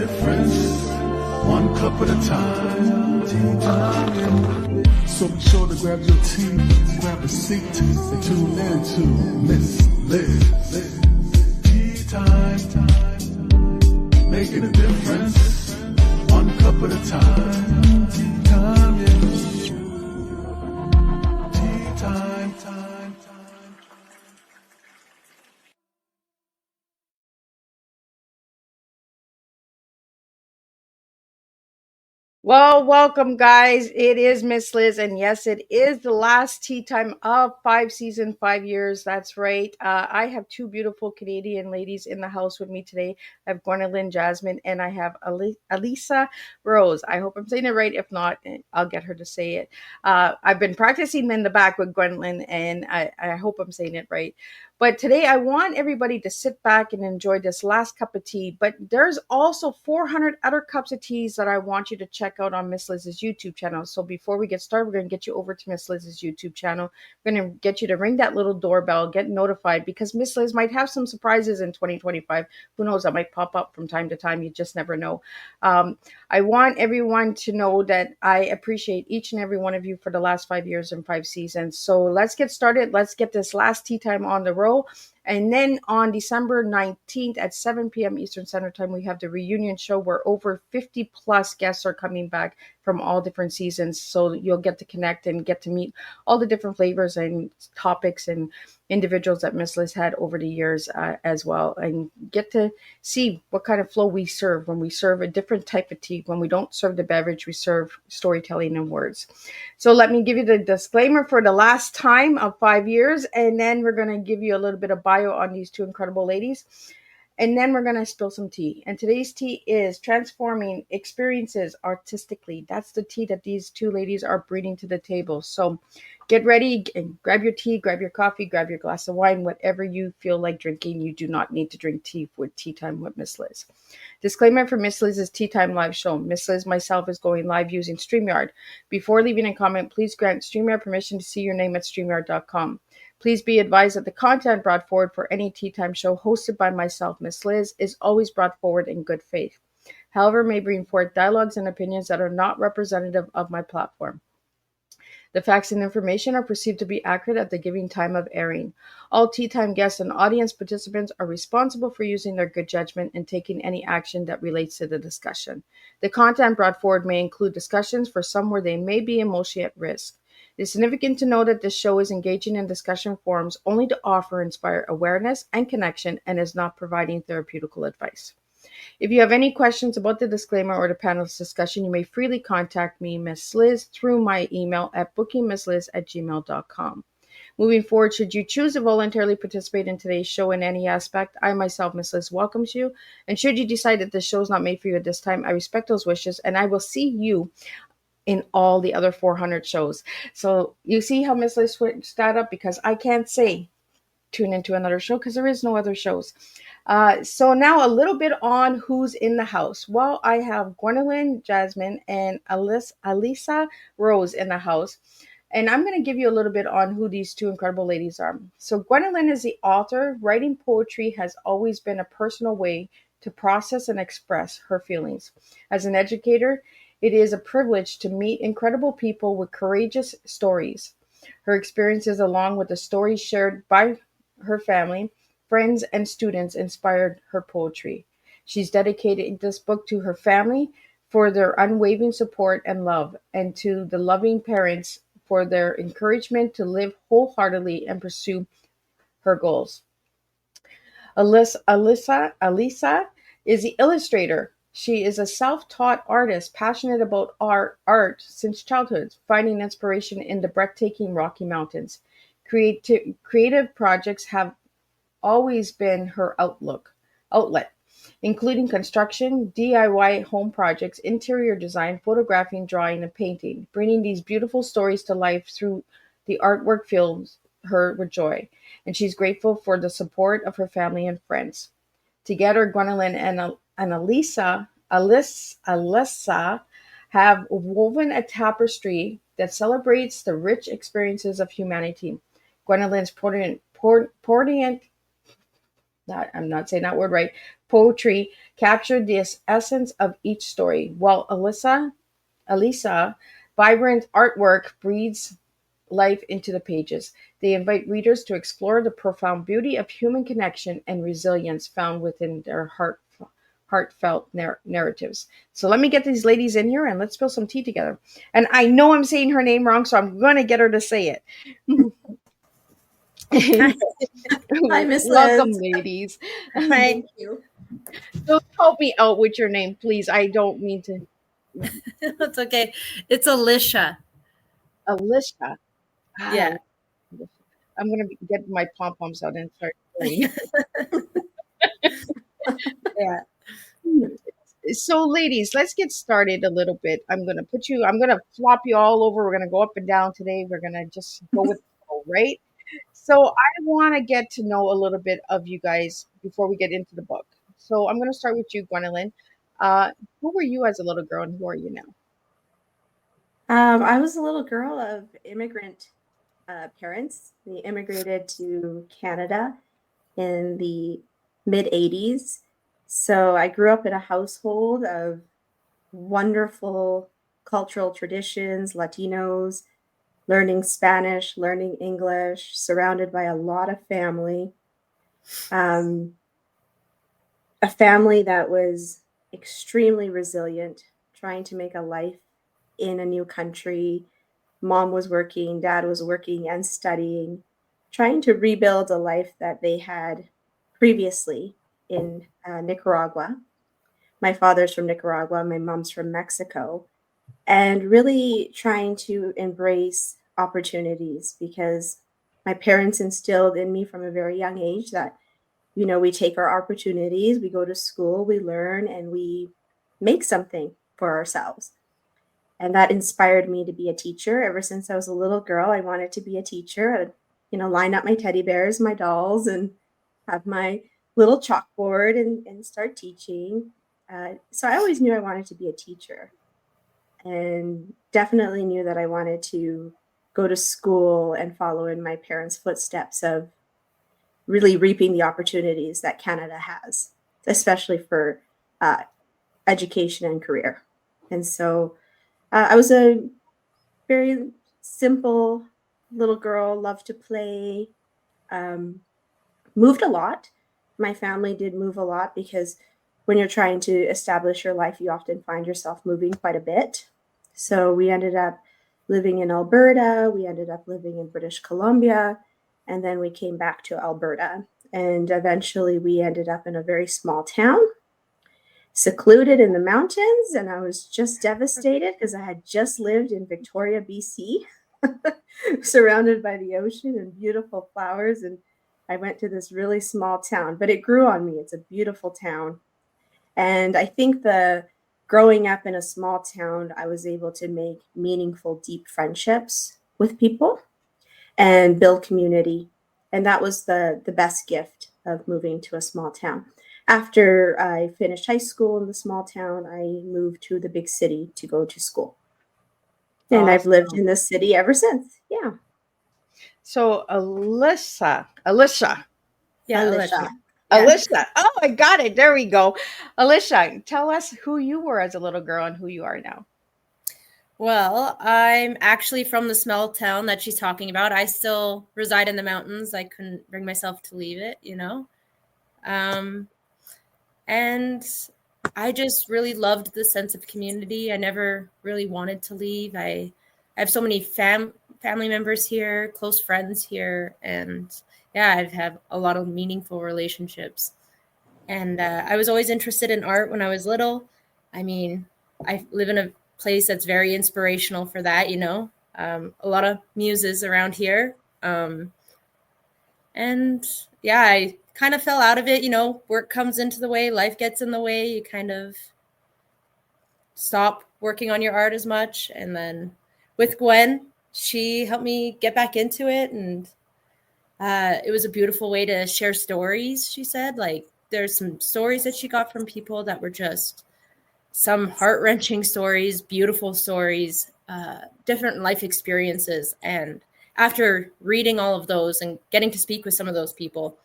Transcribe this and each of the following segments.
difference, one cup at a time. Tea time. So be sure to grab your tea, grab a seat, and tune in to Miss Liz. Tea time. Making a difference, one cup at a time. Tea time, yeah. Tea time. Well, welcome, guys. It is Miss Liz, and yes, it is the last tea time of 5 seasons, 5 years. That's right. I have two beautiful Canadian ladies in the house with me today. I have Gwendolyn, Jasmine, and I have Alisha Rose. I hope I'm saying it right. If not, I'll get her to say it. I've been practicing in the back with Gwendolyn, and I hope I'm saying it right. But today I want everybody to sit back and enjoy this last cup of tea. But there's also 400 other cups of teas that I want you to check out on Miss Liz's YouTube channel. So before we get started, we're going to get you over to Miss Liz's YouTube channel. We're going to get you to ring that little doorbell, get notified, because Miss Liz might have some surprises in 2025. Who knows? That might pop up from time to time. You just never know. I want everyone to know that I appreciate each and every one of you for the last 5 years and 5 seasons. So let's get started. Let's get this last tea time on the road. And then on December 19th at 7 p.m. Eastern Standard Time, we have the reunion show where over 50 plus guests are coming back from all different seasons. So you'll get to connect and get to meet all the different flavors and topics and individuals that Miss Liz had over the years as well. And get to see what kind of flow we serve when we serve a different type of tea. When we don't serve the beverage, we serve storytelling and words. So let me give you the disclaimer for the last time of 5 years, and then we're going to give you a little bit of bio on these two incredible ladies. And then we're going to spill some tea. And today's tea is transforming experiences artistically. That's the tea that these two ladies are bringing to the table. So get ready and grab your tea, grab your coffee, grab your glass of wine, whatever you feel like drinking. You do not need to drink tea with Tea Time with Miss Liz. Disclaimer for Miss Liz's Tea Time live show. Miss Liz myself is going live using StreamYard. Before leaving a comment, please grant StreamYard permission to see your name at StreamYard.com. Please be advised that the content brought forward for any Tea Time show hosted by myself, Miss Liz, is always brought forward in good faith. However, may bring forth dialogues and opinions that are not representative of my platform. The facts and information are perceived to be accurate at the given time of airing. All Tea Time guests and audience participants are responsible for using their good judgment and taking any action that relates to the discussion. The content brought forward may include discussions for some where they may be emotionally at risk. It is significant to know that this show is engaging in discussion forums only to offer inspire awareness and connection and is not providing therapeutical advice. If you have any questions about the disclaimer or the panel's discussion, you may freely contact me, Miss Liz, through my email at bookingmissliz@gmail.com. Moving forward, should you choose to voluntarily participate in today's show in any aspect, I myself, Miss Liz, welcomes you. And should you decide that this show is not made for you at this time, I respect those wishes and I will see you in all the other 400 shows. So you see how Miss Liz switched that up, because I can't say tune into another show because there is no other shows. So now a little bit on who's in the house. Well, I have Gwendolyn, Jasmine, and Alisha Rose in the house. And I'm going to give you a little bit on who these two incredible ladies are. So Gwendolyn is the author. Writing poetry has always been a personal way to process and express her feelings. As an educator, it is a privilege to meet incredible people with courageous stories. Her experiences, along with the stories shared by her family, friends, and students, inspired her poetry. She's dedicated this book to her family for their unwavering support and love, and to the loving parents for their encouragement to live wholeheartedly and pursue her goals. Alisa is the illustrator. She is a self-taught artist, passionate about art since childhood, finding inspiration in the breathtaking Rocky Mountains. Creative projects have always been her outlet, including construction, DIY home projects, interior design, photographing, drawing, and painting. Bringing these beautiful stories to life through the artwork fills her with joy, and she's grateful for the support of her family and friends. Together, Gwendolyn and Alyssa have woven a tapestry that celebrates the rich experiences of humanity. Gwendolyn's poignant I'm not saying that word right. Poetry captured the essence of each story, while Alisa, vibrant artwork breathes life into the pages. They invite readers to explore the profound beauty of human connection and resilience found within their heartfelt narratives. So let me get these ladies in here and let's spill some tea together. And I know I'm saying her name wrong, so I'm going to get her to say Hi, it. Hi, Miss Welcome, Liz. ladies. Thank you. So help me out with your name, please. I don't mean to. That's okay. It's Alisha. Alisha. Ah, Yeah. I'm going to get my pom poms out and start playing. Yeah. So, ladies, let's get started a little bit. I'm going to flop you all over. We're going to go up and down today. We're going to just go with the flow, right? So, I want to get to know a little bit of you guys before we get into the book. So, I'm going to start with you, Gwendolyn. Uh, who were you as a little girl and who are you now? I was a little girl of immigrant parents. They immigrated to Canada in the mid 80s. So I grew up in a household of wonderful cultural traditions, Latinos, learning Spanish, learning English, surrounded by a lot of family. Um, a family that was extremely resilient, trying to make a life in a new country. Mom was working, dad was working and studying, trying to rebuild a life that they had previously in Nicaragua. My father's from Nicaragua, my mom's from Mexico, and really trying to embrace opportunities because my parents instilled in me from a very young age that we take our opportunities, we go to school, we learn, and we make something for ourselves. And that inspired me to be a teacher. Ever since I was a little girl, I wanted to be a teacher. I'd line up my teddy bears, my dolls, and have my little chalkboard and start teaching. So I always knew I wanted to be a teacher and definitely knew that I wanted to go to school and follow in my parents' footsteps of really reaping the opportunities that Canada has, especially for uh, education and career. And so I was a very simple little girl, loved to play, um, moved a lot. My family did move a lot because when you're trying to establish your life, you often find yourself moving quite a bit. So we ended up living in Alberta, we ended up living in British Columbia, and then we came back to Alberta. And eventually we ended up in a very small town, secluded in the mountains. And I was just devastated because I had just lived in Victoria, BC, surrounded by the ocean and beautiful flowers. And I went to this really small town, but it grew on me. It's a beautiful town. And I think the growing up in a small town, I was able to make meaningful, deep friendships with people and build community. And that was the best gift of moving to a small town. After I finished high school in the small town, I moved to the big city to go to school. And I've lived in this city ever since. Yeah. So, Alisha. Yeah, Alisha. Yeah. Alisha. Oh, I got it. There we go. Alisha, tell us who you were as a little girl and who you are now. Well, I'm actually from the small town that she's talking about. I still reside in the mountains. I couldn't bring myself to leave it, And I just really loved the sense of community. I never really wanted to leave. I have so many family members here, close friends here, and yeah, I've had a lot of meaningful relationships. And I was always interested in art when I was little. I mean, I live in a place that's very inspirational for that, a lot of muses around here. And yeah, I kind of fell out of it. Work comes into the way, life gets in the way. You kind of stop working on your art as much. And then with Gwen, she helped me get back into it. And it was a beautiful way to share stories, she said. Like, there's some stories that she got from people that were just some heart-wrenching stories, beautiful stories, different life experiences. And after reading all of those and getting to speak with some of those people,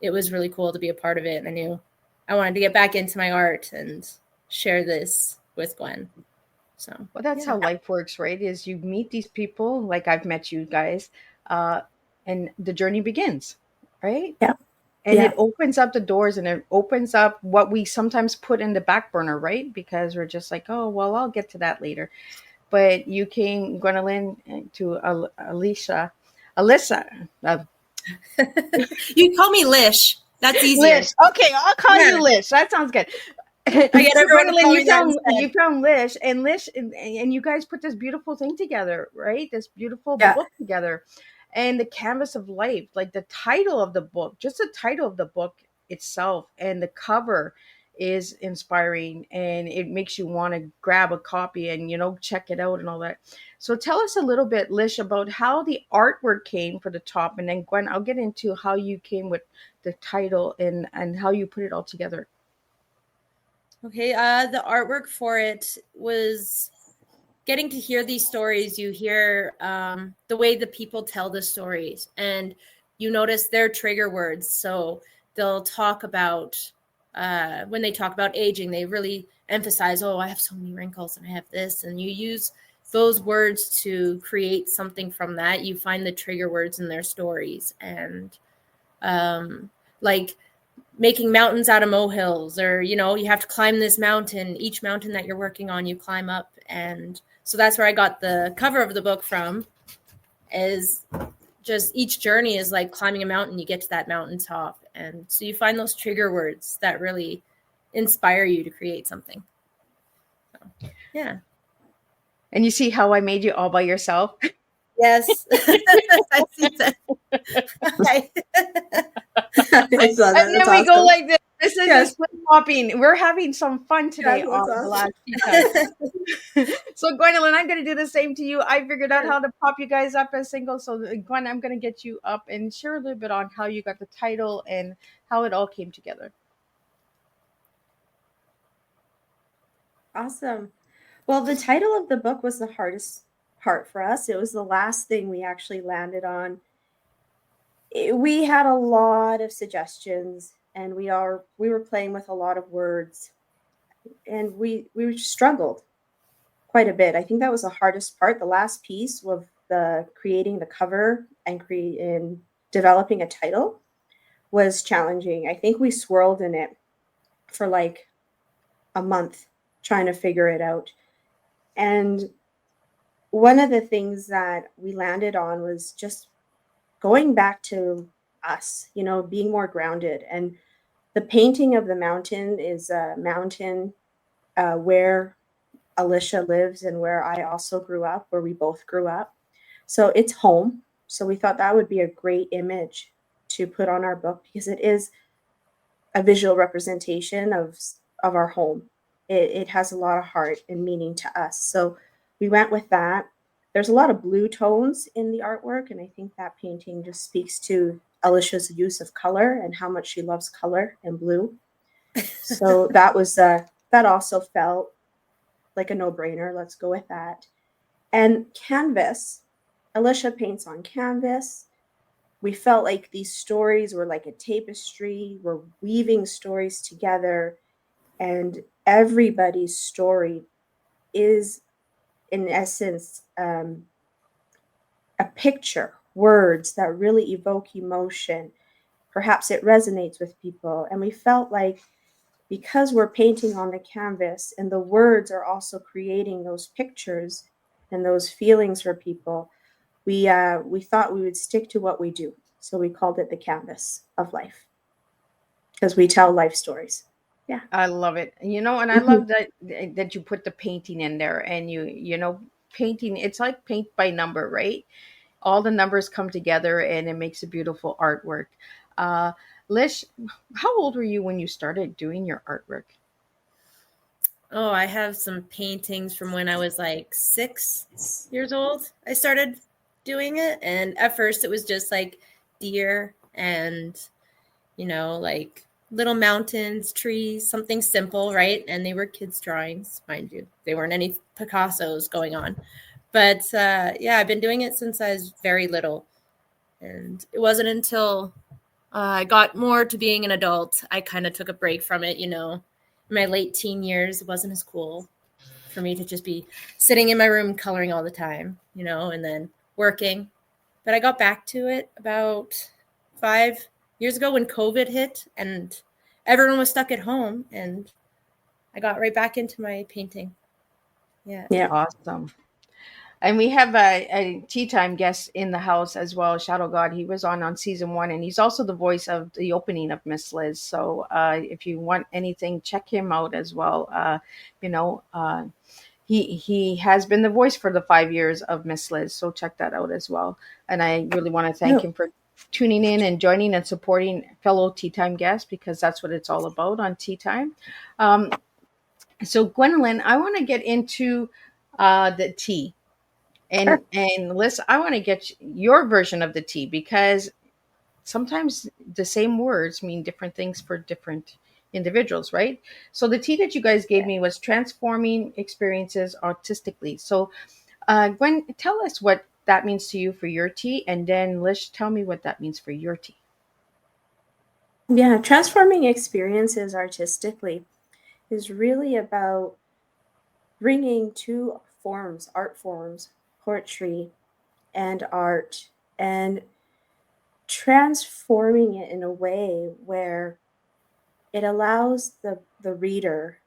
it was really cool to be a part of it. And I knew I wanted to get back into my art and share this with Gwen. So, Well, that's how life works, right? Is you meet these people, like I've met you guys, and the journey begins, right? Yeah. And Yeah. it opens up the doors, and it opens up what we sometimes put in the back burner, right? Because we're just like, oh, well, I'll get to that later. But you came, Gwendolyn, to Alyssa. You call me Lish. That's easier. Lish. Okay, I'll call you Lish. That sounds good. I get So everyone to Gwendolyn, call me that instead. you found Lish, and you guys put this beautiful thing together, right? This beautiful Yeah. book together, and the canvas of life, like the title of the book, just the title of the book itself, and the cover is inspiring, and it makes you want to grab a copy and check it out and all that. So tell us a little bit, Lish, about how the artwork came for the top, and then Gwen, I'll get into how you came with the title and how you put it all together. Okay, the artwork for it was getting to hear these stories. You hear the way the people tell the stories, and you notice their trigger words. So they'll talk about, when they talk about aging, they really emphasize, oh, I have so many wrinkles and I have this. And you use those words to create something from that. You find the trigger words in their stories. And like making mountains out of molehills, or you have to climb this mountain. Each mountain that you're working on, you climb up. And so that's where I got the cover of the book from, is just each journey is like climbing a mountain. You get to that mountaintop, and so you find those trigger words that really inspire you to create something. So, yeah. And you see how I made you all by yourself? Yes. I see that. I saw that. And then we go like this. This is Yes. a flip flopping. We're having some fun today Yes, on that's the awesome. last tea time. So Gwendolyn, I'm going to do the same to you. I figured out how to pop you guys up as singles. So Gwen, I'm going to get you up and share a little bit on how you got the title and how it all came together. Awesome. Well, the title of the book was the hardest part for us. It was the last thing we actually landed on. We had a lot of suggestions, and we were playing with a lot of words, and we struggled quite a bit. I think that was the hardest part. The last piece of the creating the cover and developing a title was challenging. I think we swirled in it for like a month trying to figure it out. And one of the things that we landed on was just going back to us, being more grounded. And the painting of the mountain is a mountain where Alisha lives and where I also grew up, where we both grew up. So it's home. So we thought that would be a great image to put on our book, because it is a visual representation of our home. It has a lot of heart and meaning to us. So we went with that. There's a lot of blue tones in the artwork, and I think that painting just speaks to Alisha's use of color and how much she loves color and blue. So that was that also felt like a no-brainer. Let's go with that. And canvas, Alisha paints on canvas. We felt like these stories were like a tapestry. We're weaving stories together, and everybody's story is, in essence, a picture, words that really evoke emotion. Perhaps it resonates with people. And we felt like, because we're painting on the canvas and the words are also creating those pictures and those feelings for people, we thought we would stick to what we do. So we called it the canvas of life, because we tell life stories. Yeah. I love it. And I love that you put the painting in there, and painting, it's like paint by number, right? All the numbers come together and it makes a beautiful artwork. Lish, how old were you when you started doing your artwork? Oh, I have some paintings from when I was like 6 years old. I started doing it. And at first it was just like deer and, like little mountains, trees, something simple, right? And they were kids' drawings, mind you. They weren't any Picassos going on. But I've been doing it since I was very little. And it wasn't until I got more to being an adult, I kind of took a break from it. In my late teen years, it wasn't as cool for me to just be sitting in my room coloring all the time, and then working. But I got back to it about 5 years ago when COVID hit and everyone was stuck at home, and I got right back into my painting. Yeah. Yeah. Awesome. And we have a tea time guest in the house as well, Shadow God. He was on season 1, and he's also the voice of the opening of Miss Liz. So if you want anything, check him out as well. You know, he has been the voice for the 5 years of Miss Liz. So check that out as well. And I really want to thank No. him for tuning in and joining and supporting fellow tea time guests, because that's what it's all about on tea time. So Gwendolyn, I want to get into the tea. Sure. And Liz, I want to get your version of the tea, because sometimes the same words mean different things for different individuals, right? So the tea that you guys gave me was transforming experiences artistically. So Gwen, tell us what that means to you for your tea, and then Liz, tell me what that means for your tea. Yeah, transforming experiences artistically is really about bringing two forms, art forms, poetry and art, and transforming it in a way where it allows the reader,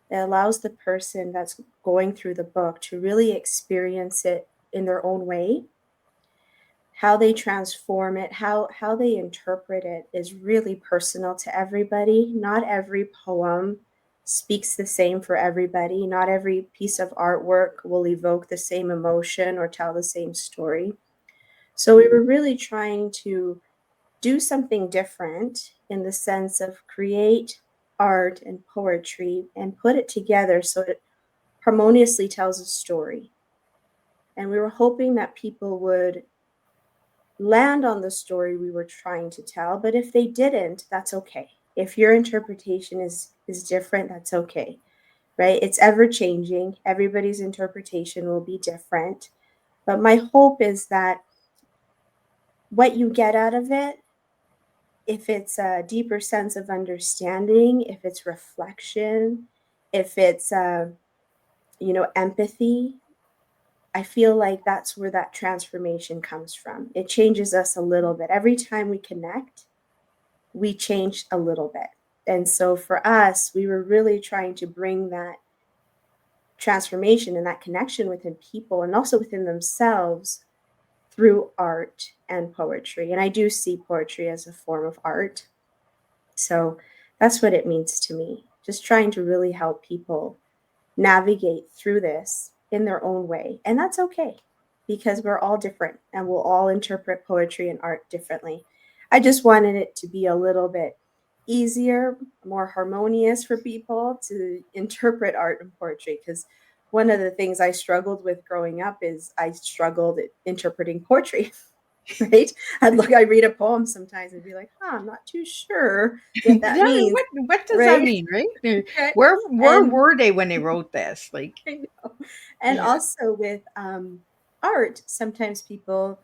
it allows the person that's going through the book to really experience it in their own way. How they transform it, how they interpret it is really personal to everybody. Not every poem speaks the same for everybody. Not every piece of artwork will evoke the same emotion or tell the same story. So we were really trying to do something different in the sense of create art and poetry and put it together so it harmoniously tells a story. And we were hoping that people would land on the story we were trying to tell, but if they didn't, that's okay. If your interpretation is different, that's okay. Right? It's ever changing. Everybody's interpretation will be different. But my hope is that what you get out of it, if it's a deeper sense of understanding, if it's reflection, if it's empathy, I feel like that's where that transformation comes from. It changes us a little bit. Every time we connect, we change a little bit. And so for us, we were really trying to bring that transformation and that connection within people and also within themselves through art and poetry. And I do see poetry as a form of art. So that's what it means to me. Just trying to really help people navigate through this in their own way. And that's okay, because we're all different and we'll all interpret poetry and art differently. I just wanted it to be a little bit easier, more harmonious for people to interpret art and poetry, because one of the things I struggled with growing up is I struggled at interpreting poetry. Right? I read a poem sometimes and be like, I'm not too sure what that Yeah, means. what does that Right? mean, right? Right. Where And were they when they wrote this? Like, I know. And yeah. also with art, sometimes people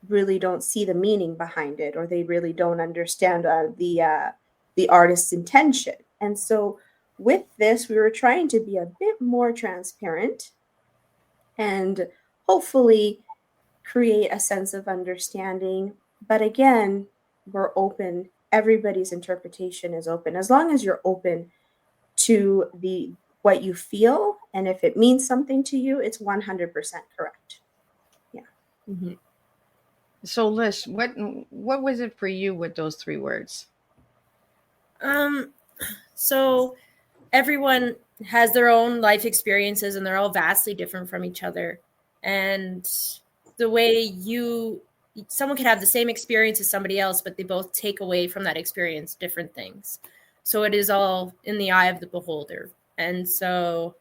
really don't see the meaning behind it, or they really don't understand the artist's intention. And so with this, we were trying to be a bit more transparent and hopefully create a sense of understanding. But again, we're open. Everybody's interpretation is open. As long as you're open to the what you feel, and if it means something to you, it's 100% correct. Yeah. Mhm. So Liz, what was it for you with those 3 words? So everyone has their own life experiences and they're all vastly different from each other. And the way someone can have the same experience as somebody else, but they both take away from that experience different things. So it is all in the eye of the beholder. And so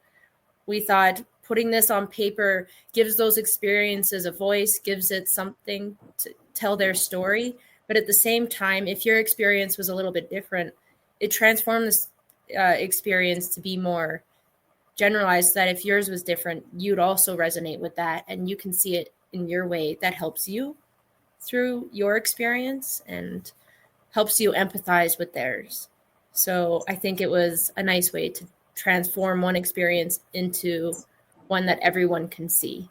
we thought putting this on paper gives those experiences a voice, gives it something to tell their story. But at the same time, if your experience was a little bit different, it transformed this experience to be more generalized, that if yours was different, you'd also resonate with that and you can see it in your way that helps you. through your experience and helps you empathize with theirs. So I think it was a nice way to transform one experience into one that everyone can see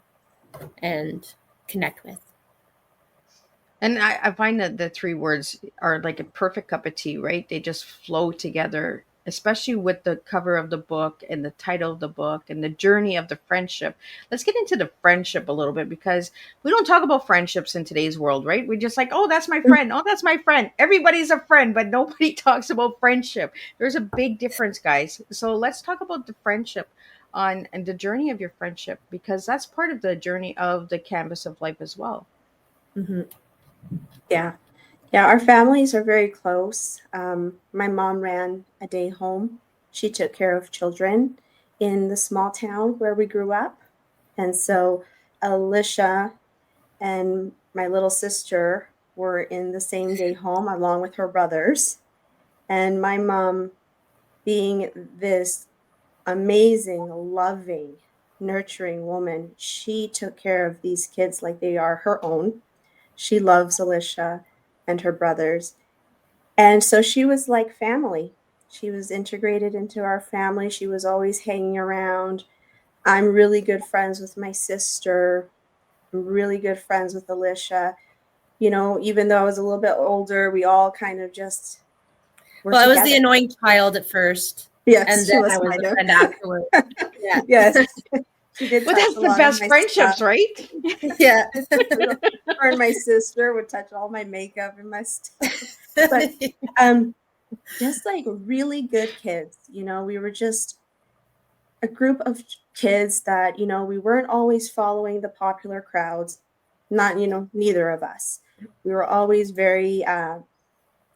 and connect with. And I find that the three words are like a perfect cup of tea, right? They just flow together, especially with the cover of the book and the title of the book and the journey of the friendship. Let's get into the friendship a little bit because we don't talk about friendships in today's world, right? We're just like, oh, that's my friend. Oh, that's my friend. Everybody's a friend, but nobody talks about friendship. There's a big difference, guys. So let's talk about the friendship on and the journey of your friendship because that's part of the journey of the canvas of life as well. Mm-hmm. Yeah. Yeah, our families are very close. My mom ran a day home. She took care of children in the small town where we grew up. And so Alisha and my little sister were in the same day home along with her brothers. And my mom, being this amazing, loving, nurturing woman, she took care of these kids like they are her own. She loves Alisha and her brothers. And so she was like family. She was integrated into our family. She was always hanging around. I'm really good friends with my sister. I'm really good friends with Alisha. You know, even though I was a little bit older, we all kind of just were Well, I was together. the annoying child at first. Yes, and she then was I was kind a of. friend afterwards. Yeah. Yes. She did But touch that's a the lot of best my friendships, stuff. right? Yeah. Her and my sister would touch all my makeup and my stuff. But just like really good kids, you know, we were just a group of kids that, you know, we weren't always following the popular crowds. Not, you know, neither of us. We were always very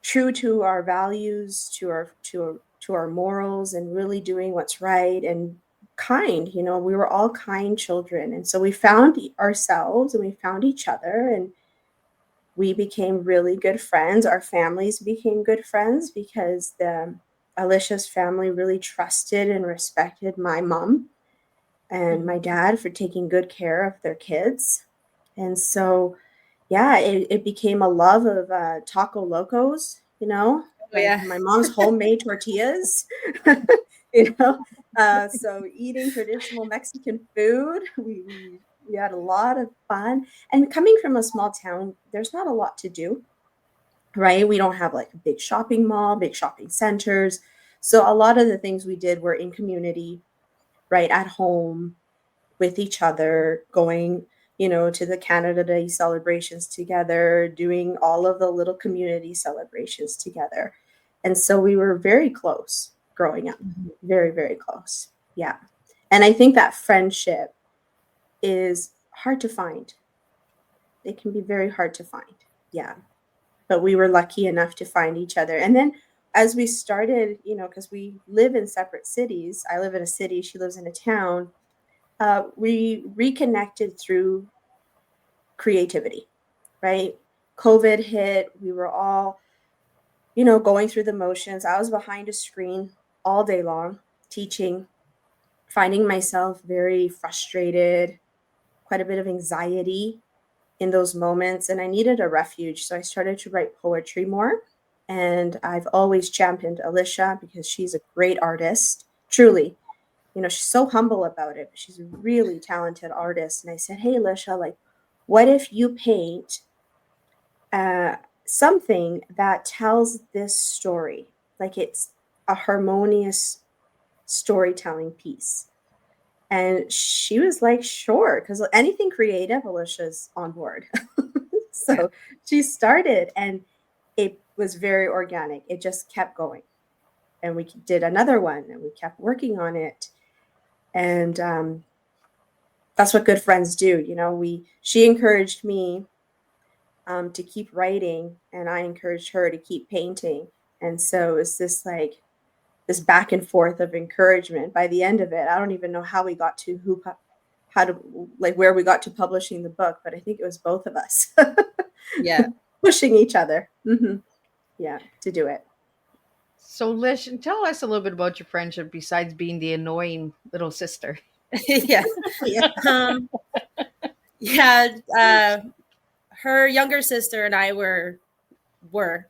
true to our values, to our morals, and really doing what's right and kind. You know, we were all kind children, and so we found ourselves and we found each other, and we became really good friends. Our families became good friends because the Alisha's family really trusted and respected my mom and my dad for taking good care of their kids. And so, yeah, it became a love of taco locos, you know, Oh, yeah. my mom's homemade tortillas, you know. So eating traditional Mexican food, we had a lot of fun. And coming from a small town, there's not a lot to do, right? We don't have like a big shopping mall, big shopping centers. So a lot of the things we did were in community, right, at home with each other, going, you know, to the Canada Day celebrations together, doing all of the little community celebrations together. And so we were very close growing up, very, very close. Yeah. And I think that friendship is hard to find. It can be very hard to find. Yeah. But we were lucky enough to find each other. And then as we started, you know, because we live in separate cities, I live in a city, she lives in a town. We reconnected through creativity, right? COVID hit. We were all, you know, going through the motions. I was behind a screen all day long, teaching, finding myself very frustrated, quite a bit of anxiety in those moments. And I needed a refuge. So I started to write poetry more. And I've always championed Alisha because she's a great artist, truly. You know, she's so humble about it, but she's a really talented artist. And I said, hey, Alisha, like, what if you paint something that tells this story? Like it's a harmonious storytelling piece. And she was like, sure, because anything creative, Alisha's on board. So she started and it was very organic. It just kept going. And we did another one and we kept working on it. And that's what good friends do. You know, she encouraged me to keep writing and I encouraged her to keep painting. And so it's this like this back and forth of encouragement. By the end of it, I don't even know how we got to how to like where we got to publishing the book, but I think it was both of us. Yeah. Pushing each other. Mm-hmm. Yeah, to do it. So, Lish, tell us a little bit about your friendship besides being the annoying little sister. Yeah. Yeah. Yeah. her younger sister and I were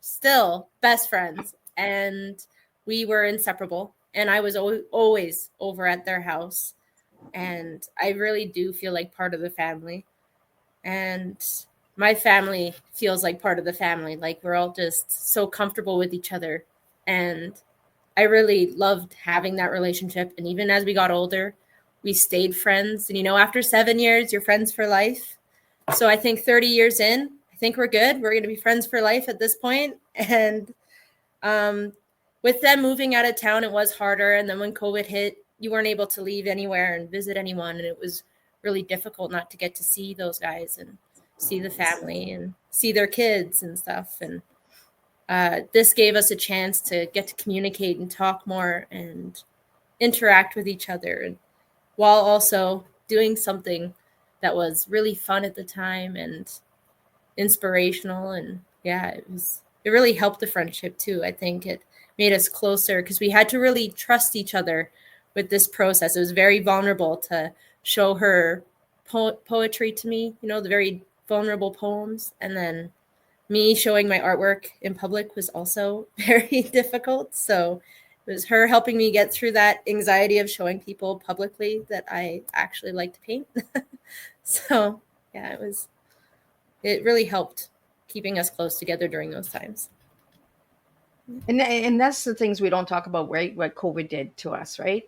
still best friends, and we were inseparable. And I was always over at their house, and I really do feel like part of the family. And my family feels like part of the family. Like we're all just so comfortable with each other, and I really loved having that relationship. And even as we got older, we stayed friends. And after 7 years, you're friends for life. So I think 30 years in, I think we're good. We're going to be friends for life at this point. And um, with them moving out of town, it was harder. And then when COVID hit, you weren't able to leave anywhere and visit anyone. And it was really difficult not to get to see those guys and see the family and see their kids and stuff. And this gave us a chance to get to communicate and talk more and interact with each other, and while also doing something that was really fun at the time and inspirational. And yeah, it really helped the friendship too. I think it made us closer because we had to really trust each other with this process. It was very vulnerable to show her poetry to me, the very vulnerable poems, and then me showing my artwork in public was also very difficult. So it was her helping me get through that anxiety of showing people publicly that I actually like to paint. So yeah, it really helped keeping us close together during those times. And that's the things we don't talk about, right? What COVID did to us, right?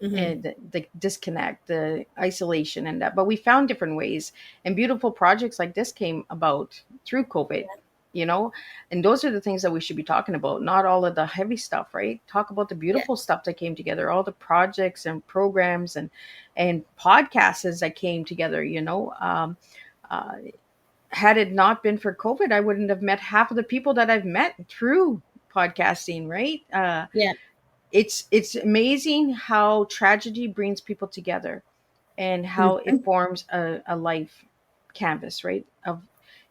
Mm-hmm. And the disconnect, the isolation, and that. But we found different ways, and beautiful projects like this came about through COVID. And those are the things that we should be talking about, not all of the heavy stuff, right? Talk about the beautiful stuff that came together, all the projects and programs and podcasts that came together. Had it not been for COVID, I wouldn't have met half of the people that I've met through podcasting, right? Yeah. It's amazing how tragedy brings people together, and how it forms a life canvas, right?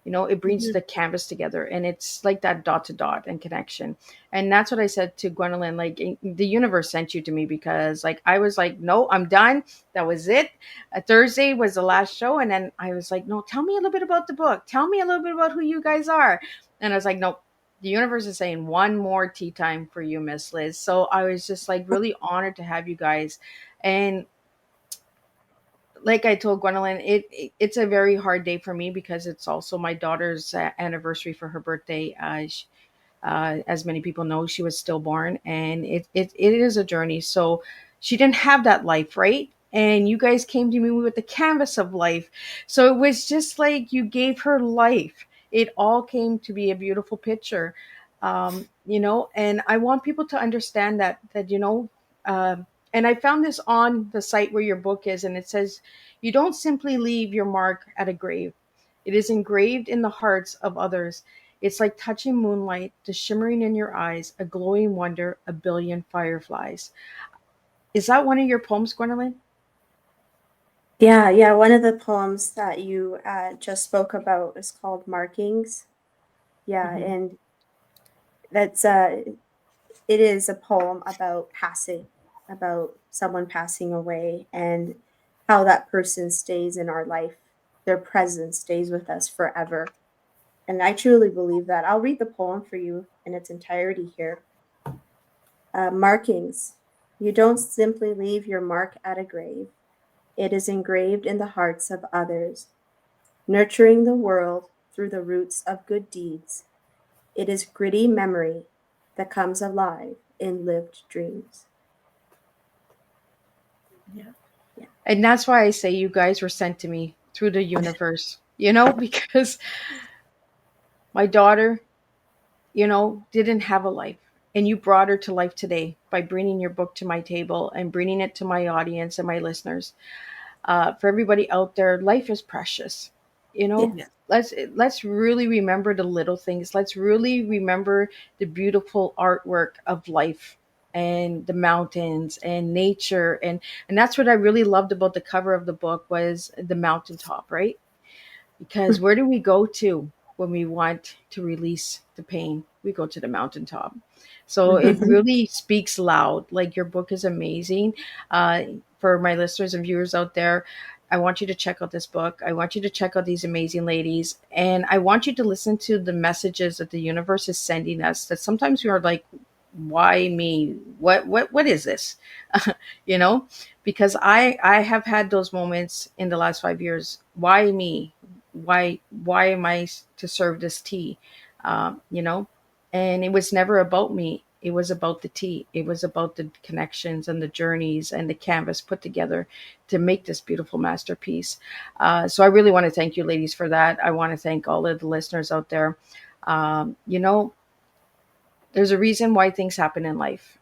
It brings Mm-hmm. the canvas together, and it's like that dot to dot and connection. And that's what I said to Gwendolyn, like, the universe sent you to me, because like I was like, no, I'm done. That was it. Thursday was the last show, and then I was like, no, tell me a little bit about the book. Tell me a little bit about who you guys are. And I was like, no, the universe is saying one more tea time for you, Miss Liz. So I was just like really honored to have you guys. And like I told Gwendolyn, it's a very hard day for me, because it's also my daughter's anniversary for her birthday. As many people know, she was stillborn, and it is a journey. So she didn't have that life, right? And you guys came to me with the canvas of life. So it was just like you gave her life. It all came to be a beautiful picture. And I want people to understand and I found this on the site where your book is, and it says, you don't simply leave your mark at a grave. It is engraved in the hearts of others. It's like touching moonlight, the shimmering in your eyes, a glowing wonder, a billion fireflies. Is that one of your poems, Gwendolyn? Yeah. One of the poems that you just spoke about is called Markings. Yeah, Mm-hmm. and that's it is a poem about passing, about someone passing away, and how that person stays in our life. Their presence stays with us forever. And I truly believe that. I'll read the poem for you in its entirety here. Markings. You don't simply leave your mark at a grave. It is engraved in the hearts of others, nurturing the world through the roots of good deeds. It is gritty memory that comes alive in lived dreams. Yeah. And that's why I say you guys were sent to me through the universe, because my daughter, didn't have a life. And you brought her to life today by bringing your book to my table and bringing it to my audience and my listeners. For everybody out there, life is precious. Yes. Let's really remember the little things. Let's really remember the beautiful artwork of life, and the mountains and nature, and that's what I really loved about the cover of the book, was the mountaintop, right? Because where do we go to when we want to release the pain? We go to the mountaintop. So it really speaks loud. Like, your book is amazing. For my listeners and viewers out there, I want you to check out this book. I want you to check out these amazing ladies. And I want you to listen to the messages that the universe is sending us, that sometimes we are like, why me? What is this? you know, because I have had those moments in the last 5 years. Why me? Why am I to serve this tea? You know, and it was never about me. It was about the tea. It was about the connections and the journeys and the canvas put together to make this beautiful masterpiece. So I really want to thank you, ladies, for that. I want to thank all of the listeners out there. You know, there's a reason why things happen in life.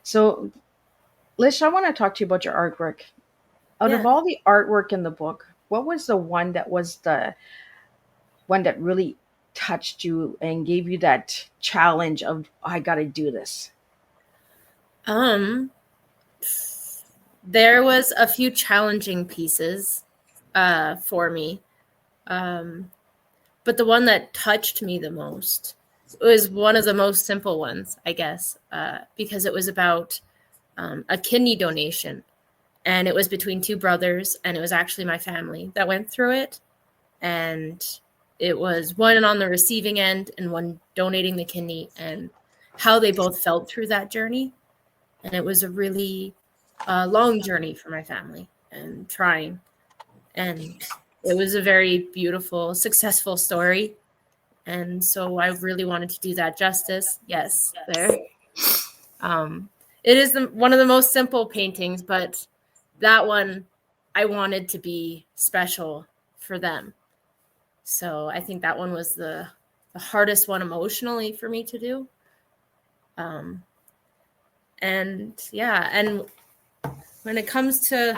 So, Lish, I want to talk to you about your artwork. Out of Yeah. all the artwork in the book, what was the one that was the one that really touched you and gave you that challenge of, I got to do this? Um, there was a few challenging pieces for me. But the one that touched me the most was one of the most simple ones, I guess, because it was about a kidney donation. And it was between two brothers, and it was actually my family that went through it. And it was one on the receiving end and one donating the kidney, and how they both felt through that journey. And it was a really long journey for my family and trying. And it was a very beautiful, successful story. And so I really wanted to do that justice. Yes, there. It is one of the most simple paintings, but that one I wanted to be special for them. So I think that one was the hardest one emotionally for me to do. And yeah, and when it comes to,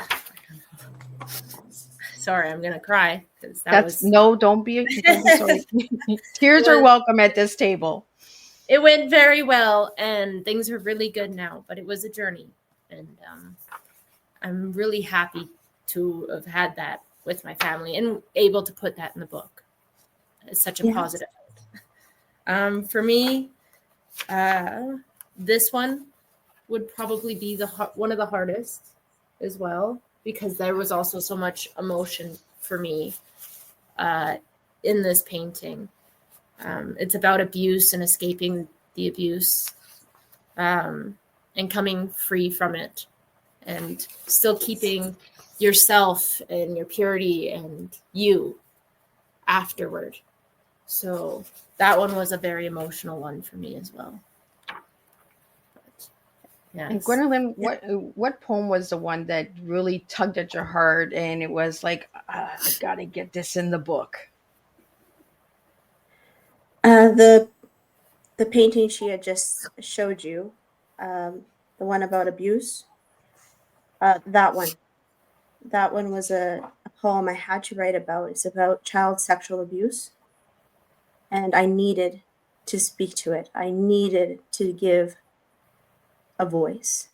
sorry, I'm gonna cry because That's no, don't be sorry. Tears are welcome at this table. It went very well, and things are really good now. But it was a journey, and I'm really happy to have had that with my family and able to put that in the book. It's such a positive. For me, this one would probably be one of the hardest as well, because there was also so much emotion for me in this painting. It's about abuse and escaping the abuse, and coming free from it, and still keeping yourself and your purity and you afterward. So that one was a very emotional one for me as well. But, yes. And Gwendolyn, what poem was the one that really tugged at your heart and it was like, I got to get this in the book? The painting she had just showed you, the one about abuse, that one was a poem I had to write about. It's about child sexual abuse, and I needed to speak to it. I needed to give a voice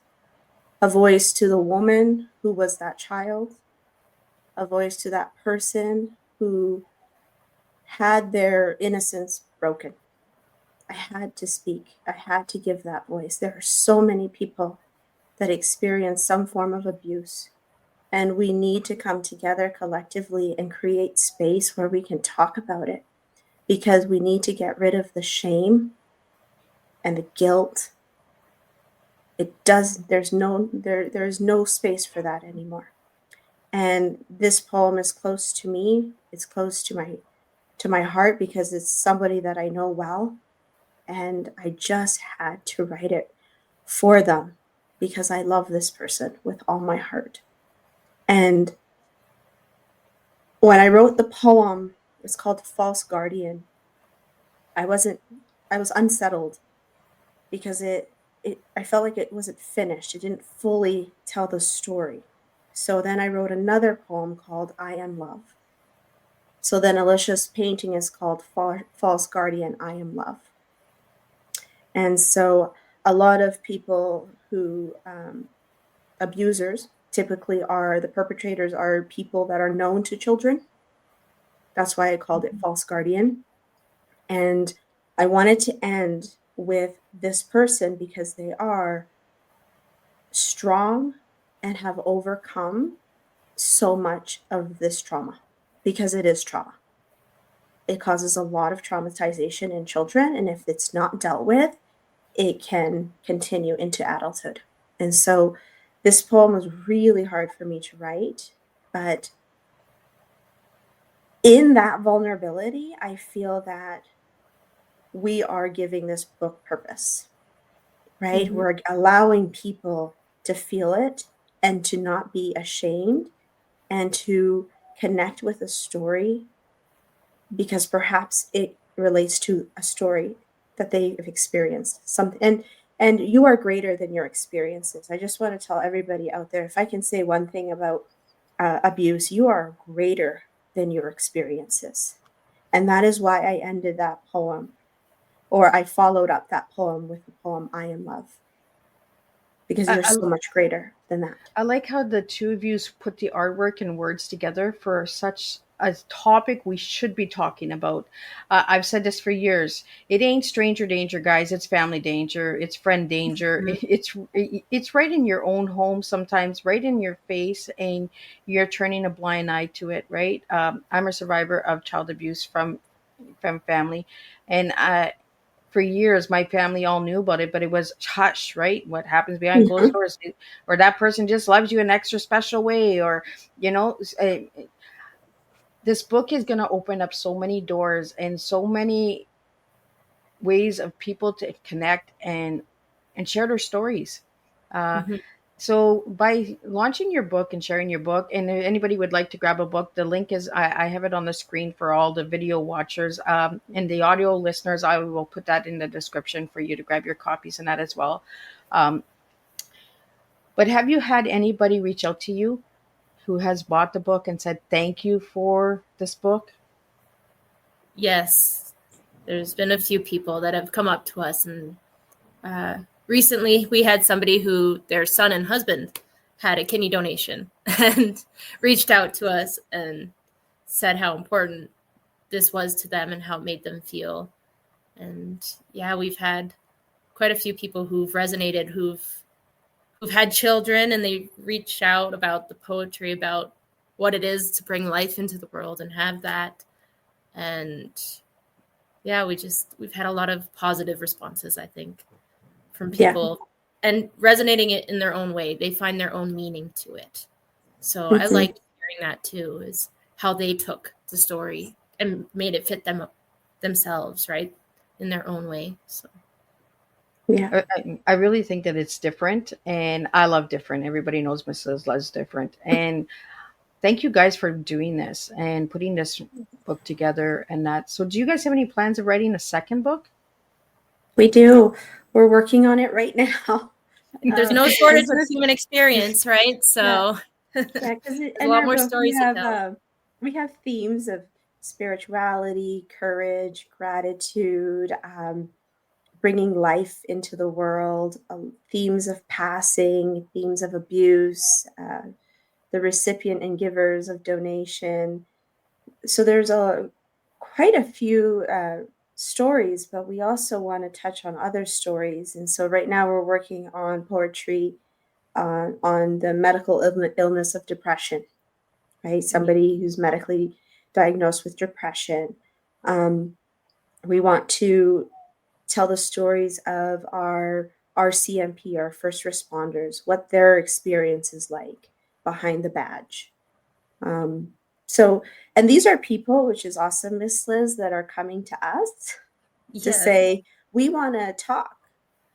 to the woman who was that child, a voice to that person who had their innocence broken. I had to speak. I had to give that voice. There are so many people that experience some form of abuse, and we need to come together collectively and create space where we can talk about it, because we need to get rid of the shame and the guilt. There's no space for that anymore. And this poem is close to me. It's close to my heart because it's somebody that I know well. And I just had to write it for them because I love this person with all my heart. And when I wrote the poem, it's called False Guardian. I was unsettled because I felt like it wasn't finished. It didn't fully tell the story. So then I wrote another poem called I Am Love. So then Alisha's painting is called False Guardian, I Am Love. And so a lot of people who, abusers, typically are the perpetrators are people that are known to children. That's why I called it False Guardian. And I wanted to end with this person because they are strong and have overcome so much of this trauma, because it is trauma. It causes a lot of traumatization in children, and if it's not dealt with, it can continue into adulthood. And so this poem was really hard for me to write, but in that vulnerability, I feel that we are giving this book purpose, right? Mhm. We're allowing people to feel it and to not be ashamed and to connect with a story because perhaps it relates to a story that they have experienced something. And you are greater than your experiences. I just want to tell everybody out there, if I can say one thing about abuse, you are greater than your experiences. And that is why I ended that poem, or I followed up that poem with the poem I Am Love, because I, you're I, so much greater than that. I like how the two of you put the artwork and words together for such a topic we should be talking about. I've said this for years. It ain't stranger danger, guys. It's family danger. It's friend danger. Mhm. It's right in your own home sometimes, right in your face, and you're turning a blind eye to it. Right? I'm a survivor of child abuse from family, and for years my family all knew about it, but it was hush, right? What happens behind closed Mhm. doors, or that person just loves you in an extra special way, or this book is going to open up so many doors and so many ways of people to connect and share their stories. uh, Mhm. so by launching your book and sharing your book, and if anybody would like to grab a book, the link is I have it on the screen for all the video watchers, and the audio listeners. I will put that in the description for you to grab your copies and that as well. um, but have you had anybody reach out to you who has bought the book and said thank you for this book? Yes, there's been a few people that have come up to us, and recently we had somebody who their son and husband had a kidney donation and reached out to us and said how important this was to them and how it made them feel. And yeah, we've had quite a few people who've resonated, who've had children, and they reached out about the poetry, about what it is to bring life into the world and have that. And yeah, we've had a lot of positive responses, I think, from Yeah. people, and resonating it in their own way. They find their own meaning to it. So I Mhm. like hearing that too, is how they took the story and made it fit themselves, right, in their own way. So Yeah. I really think that it's different, and I love different. Everybody knows Mrs. loves different, and thank you guys for doing this and putting this book together and that. So, do you guys have any plans of writing a second book? We do. We're working on it right now. there's Uh, no shortage it's of just, human experience, right? yeah. So Yeah, because there's a in lot our more book stories to tell. we have themes of spirituality, courage, gratitude, bringing life into the world, themes of passing, themes of abuse, the recipient and givers of donation. So there's a quite a few stories, but we also want to touch on other stories. And so right now we're working on poetry on the medical illness of depression, right? Somebody who's medically diagnosed with depression. Um, we want to tell the stories of our RCMP, our first responders, what their experience is like behind the badge. Um, so, and these are people, which is awesome, Miss Liz, that are coming to us to Yes. say, we want to talk.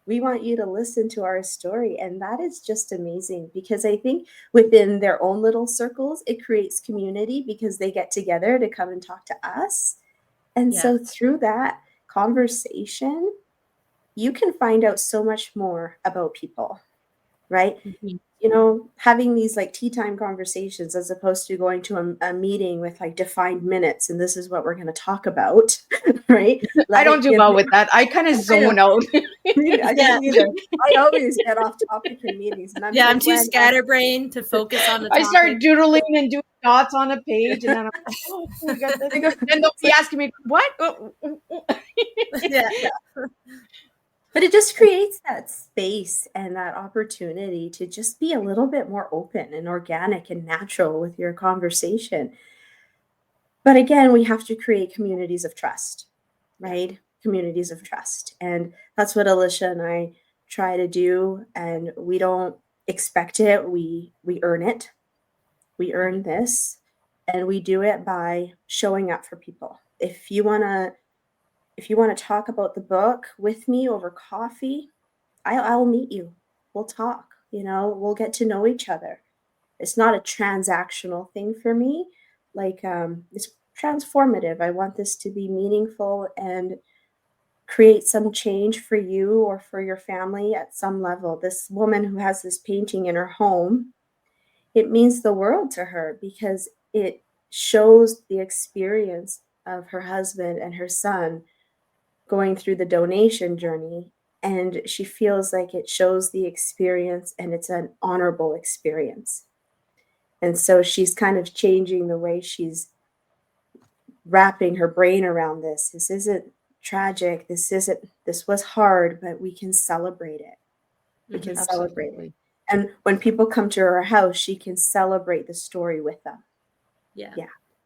We want you to listen to our story. And that is just amazing because I think within their own little circles, it creates community because they get together to come and talk to us. And Yeah. so through that conversation, you can find out so much more about people, right? Mhm. You know, having these like tea time conversations as opposed to going to a meeting with like defined minutes and this is what we're going to talk about, right? I Let don't it do give well it. with that. I kind of I know. zone out. I Yeah. don't either. I always get off topic in meetings, and I'm Yeah, like, I'm too Gwen, scatterbrained to focus on the I topic. start doodling and doing dots on a page, and then I'm like, oh, we got this. I go, Then they'll it's be like, asking me, what? Yeah. But it just creates that space and that opportunity to just be a little bit more open and organic and natural with your conversation. But again, we have to create communities of trust, right? Communities of trust. And that's what Alicia and I try to do. And we don't expect it, we earn it. We earn this. And we do it by showing up for people. If you want to talk about the book with me over coffee, I'll meet you. We'll talk, we'll get to know each other. It's not a transactional thing for me. Like, it's transformative. I want this to be meaningful and create some change for you or for your family at some level. This woman who has this painting in her home, it means the world to her because it shows the experience of her husband and her son going through the donation journey. And she feels like it shows the experience and it's an honorable experience. And so she's kind of changing the way she's wrapping her brain around this. This isn't tragic. This was hard, but we can celebrate it. We can celebrate it. And when people come to her house, she can celebrate the story with them. Yeah.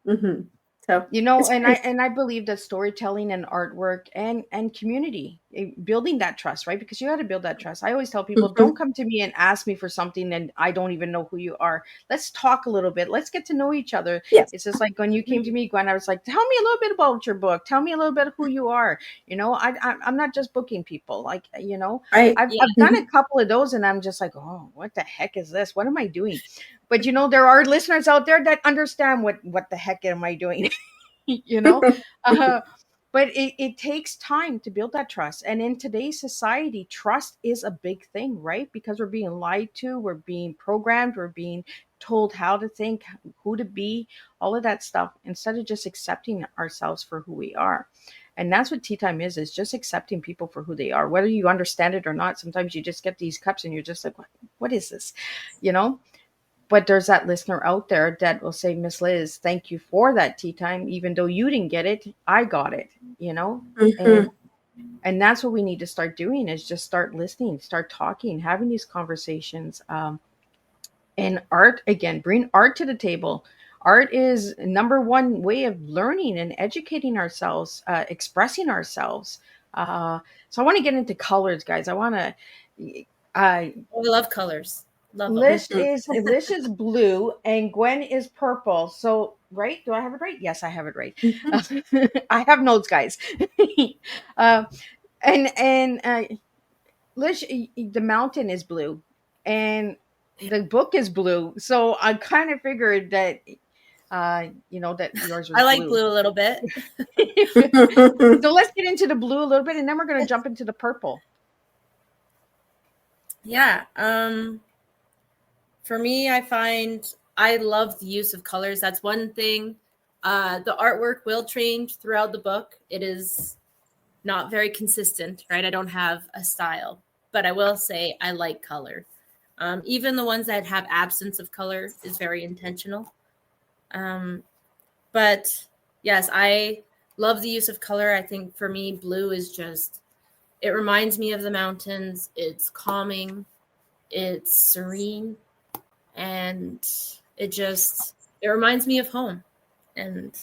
Mm-hmm. So and I believe that storytelling and artwork and community, building that trust, right? Because you got to build that trust. I always tell people, don't come to me and ask me for something and I don't even know who you are. Let's talk a little bit. Let's get to know each other. Yes. It's just like when you came to me, Gwen, I was like, tell me a little bit about your book. Tell me a little bit of who you are. I'm not just booking people. Like, right. I've done a couple of those and I'm just like, oh, what the heck is this? What am I doing? But there are listeners out there that understand what the heck am I doing? But it takes time to build that trust. And in today's society, trust is a big thing, right? Because we're being lied to, we're being programmed, we're being told how to think, who to be, all of that stuff, instead of just accepting ourselves for who we are. And that's what tea time is just accepting people for who they are, whether you understand it or not. Sometimes you just get these cups and you're just like, what is this? But there's that listener out there that will say, Miss Liz, thank you for that tea time. Even though you didn't get it, I got it, Mm-hmm. and that's what we need to start doing is just start listening, start talking, having these conversations. And art, again, bring art to the table. Art is number one way of learning and educating ourselves, expressing ourselves. So I want to get into colors, guys. I want to, We love colors. Love them. Lish is blue and Gwen is purple. So, right? Do I have it right? Yes, I have it right. I have notes, guys. And Lish, the mountain is blue, and the book is blue. So I kind of figured that, that yours was I like blue. blue a little bit. So let's get into the blue a little bit, and then we're going to jump into the purple. Yeah. For me, I find I love the use of colors. That's one thing. The artwork will change throughout the book. It is not very consistent, right? I don't have a style, but I will say I like color. Even the ones that have absence of color is very intentional. But yes, I love the use of color. I think for me, blue is it reminds me of the mountains. It's calming. It's serene. And it reminds me of home. And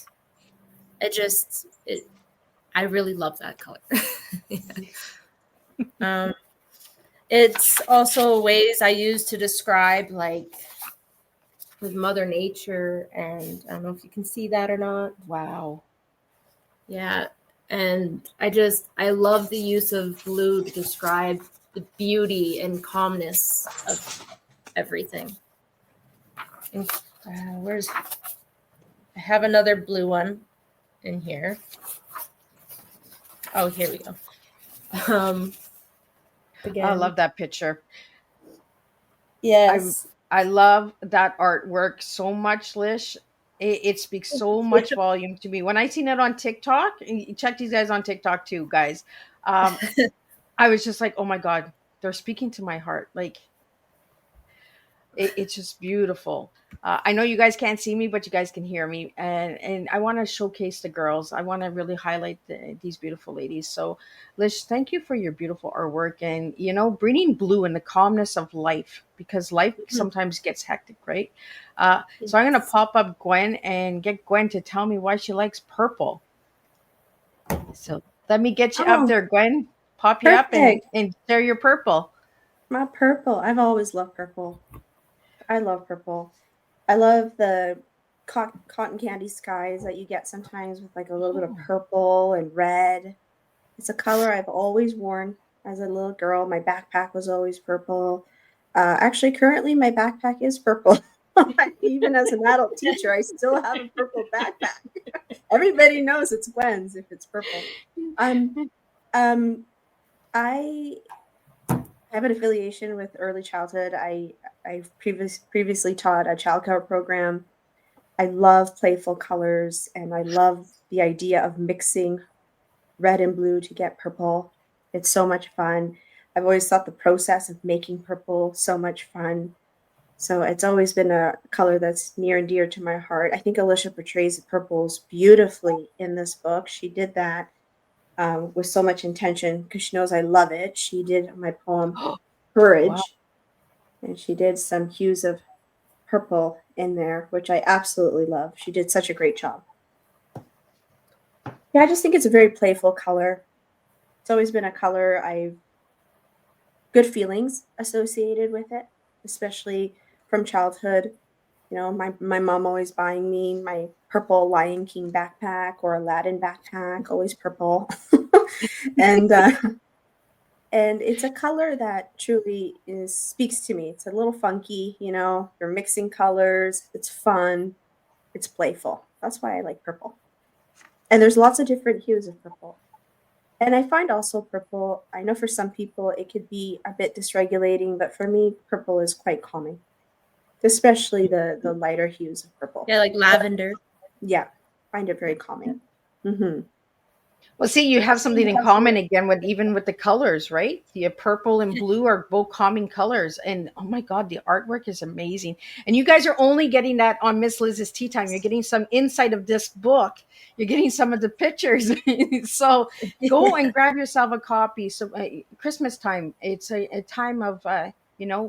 I really love that color. It's also ways I use to describe like with Mother Nature. And I don't know if you can see that or not. Wow. Yeah. And I love the use of blue to describe the beauty and calmness of everything. And, I have another blue one in here. Oh, here we go. Again. I love that picture. Yes. I love that artwork so much, Lish. It speaks so much volume to me. When I seen it on TikTok, and check these guys on TikTok too, guys. I was just like, oh my God, they're speaking to my heart. Like, It's just beautiful. I know you guys can't see me, but you guys can hear me, and I want to showcase the girls. I want to really highlight these beautiful ladies. So, Lish, thank you for your beautiful artwork, and bringing blue and the calmness of life, because life Mhm. sometimes gets hectic, right? So I'm gonna Yes. pop up Gwen and get Gwen to tell me why she likes purple. So let me get you up Oh, there, Gwen. Pop you up and perfect. and share your purple. My purple. I've always loved purple. I love purple. I love the cotton candy skies that you get sometimes with like a little bit of Oh, purple and red. It's a color I've always worn as a little girl. My backpack was always purple. Actually, currently my backpack is purple. Even as an adult teacher, I still have a purple backpack. Everybody knows it's Gwen's if it's purple. Um, um, I have an affiliation with early childhood. I've previously taught a child care program. I love playful colors and I love the idea of mixing red and blue to get purple. It's so much fun. I've always thought the process of making purple so much fun. So it's always been a color that's near and dear to my heart. I think Alisha portrays the purples beautifully in this book. She did that with so much intention because she knows I love it. She did my poem wow. Courage, and she did some hues of purple in there, which I absolutely love. She did such a great job. Yeah, I just think it's a very playful color. It's always been a color I've good feelings associated with it, especially from childhood. My mom always buying me my purple Lion King backpack or Aladdin backpack, always purple. and and it's a color that truly is speaks to me. It's a little funky, you're mixing colors, it's fun, it's playful. That's why I like purple. And there's lots of different hues of purple. And I find also purple, I know for some people it could be a bit dysregulating, but for me, purple is quite calming, especially the lighter hues of purple. Yeah, like lavender. Yeah, find it very calming. Hmm. Well, see, you have something in common again with even with the colors, right? The purple and blue are both calming colors, and oh my God, the artwork is amazing. And you guys are only getting that on Miss Liz's Tea Time. You're getting some insight of this book. You're getting some of the pictures. So go and grab yourself a copy. So Christmas time, it's a time of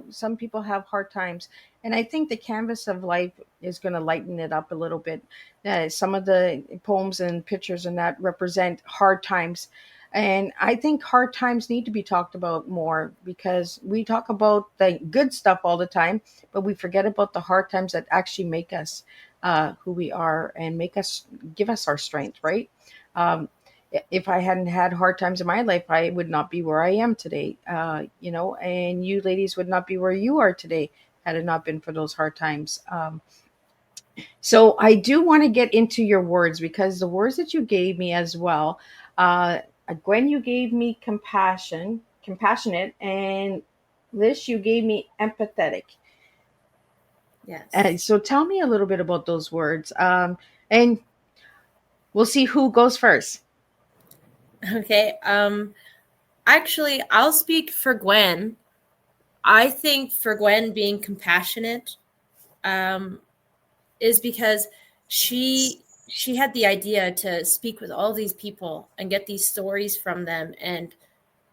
some people have hard times, and I think the canvas of life is going to lighten it up a little bit. Some of the poems and pictures and that represent hard times. And I think hard times need to be talked about more because we talk about the good stuff all the time, but we forget about the hard times that actually make us who we are and make us give us our strength, right? Um, if I hadn't had hard times in my life, I would not be where I am today, and you ladies would not be where you are today had it not been for those hard times. So I do want to get into your words because the words that you gave me as well, Gwen, you gave me compassionate, and Lish, you gave me empathetic. Yes. So tell me a little bit about those words, and we'll see who goes first. Okay. Actually, I'll speak for Gwen. I think for Gwen being compassionate, um, is because she had the idea to speak with all these people and get these stories from them and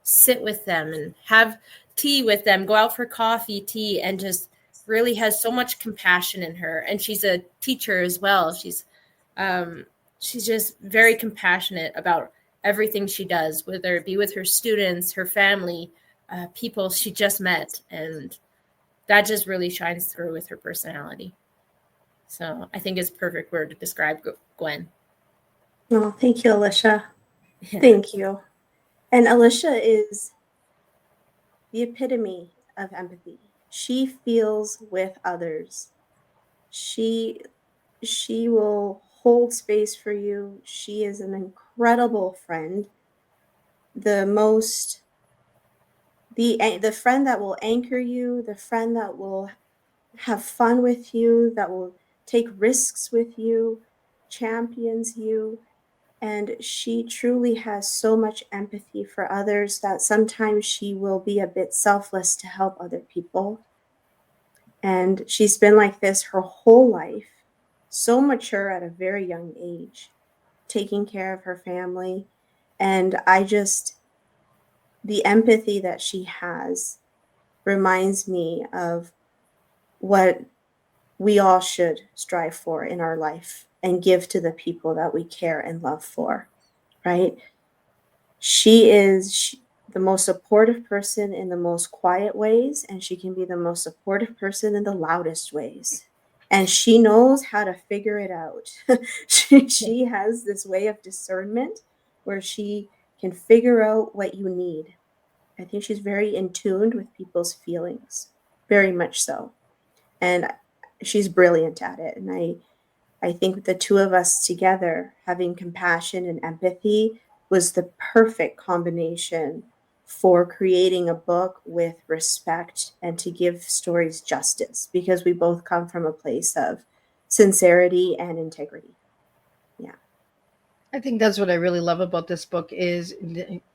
sit with them and have tea with them, go out for coffee, tea, and just really has so much compassion in her. And she's a teacher as well. Um, she's just very compassionate about everything she does, whether it be with her students, her family, people she just met, and that just really shines through with her personality. So I think it's a perfect word to describe Gwen. Oh, thank you, Alisha. Yeah. Thank you. And Alisha is the epitome of empathy. She feels with others. She she will hold space for you. She is an incredible friend. The most the friend that will anchor you, the friend that will have fun with you, that will take risks with you, champions you. And she truly has so much empathy for others that sometimes she will be a bit selfless to help other people. And she's been like this her whole life, so mature at a very young age, taking care of her family. And the empathy that she has reminds me of what we all should strive for in our life and give to the people that we care and love for, right? She is the most supportive person in the most quiet ways, and she can be the most supportive person in the loudest ways. And she knows how to figure it out. She has this way of discernment where she can figure out what you need. I think she's very in tune with people's feelings, very much so. And she's brilliant at it. And I think the two of us together having compassion and empathy was the perfect combination for creating a book with respect and to give stories justice, because we both come from a place of sincerity and integrity. Yeah. I think that's what I really love about this book is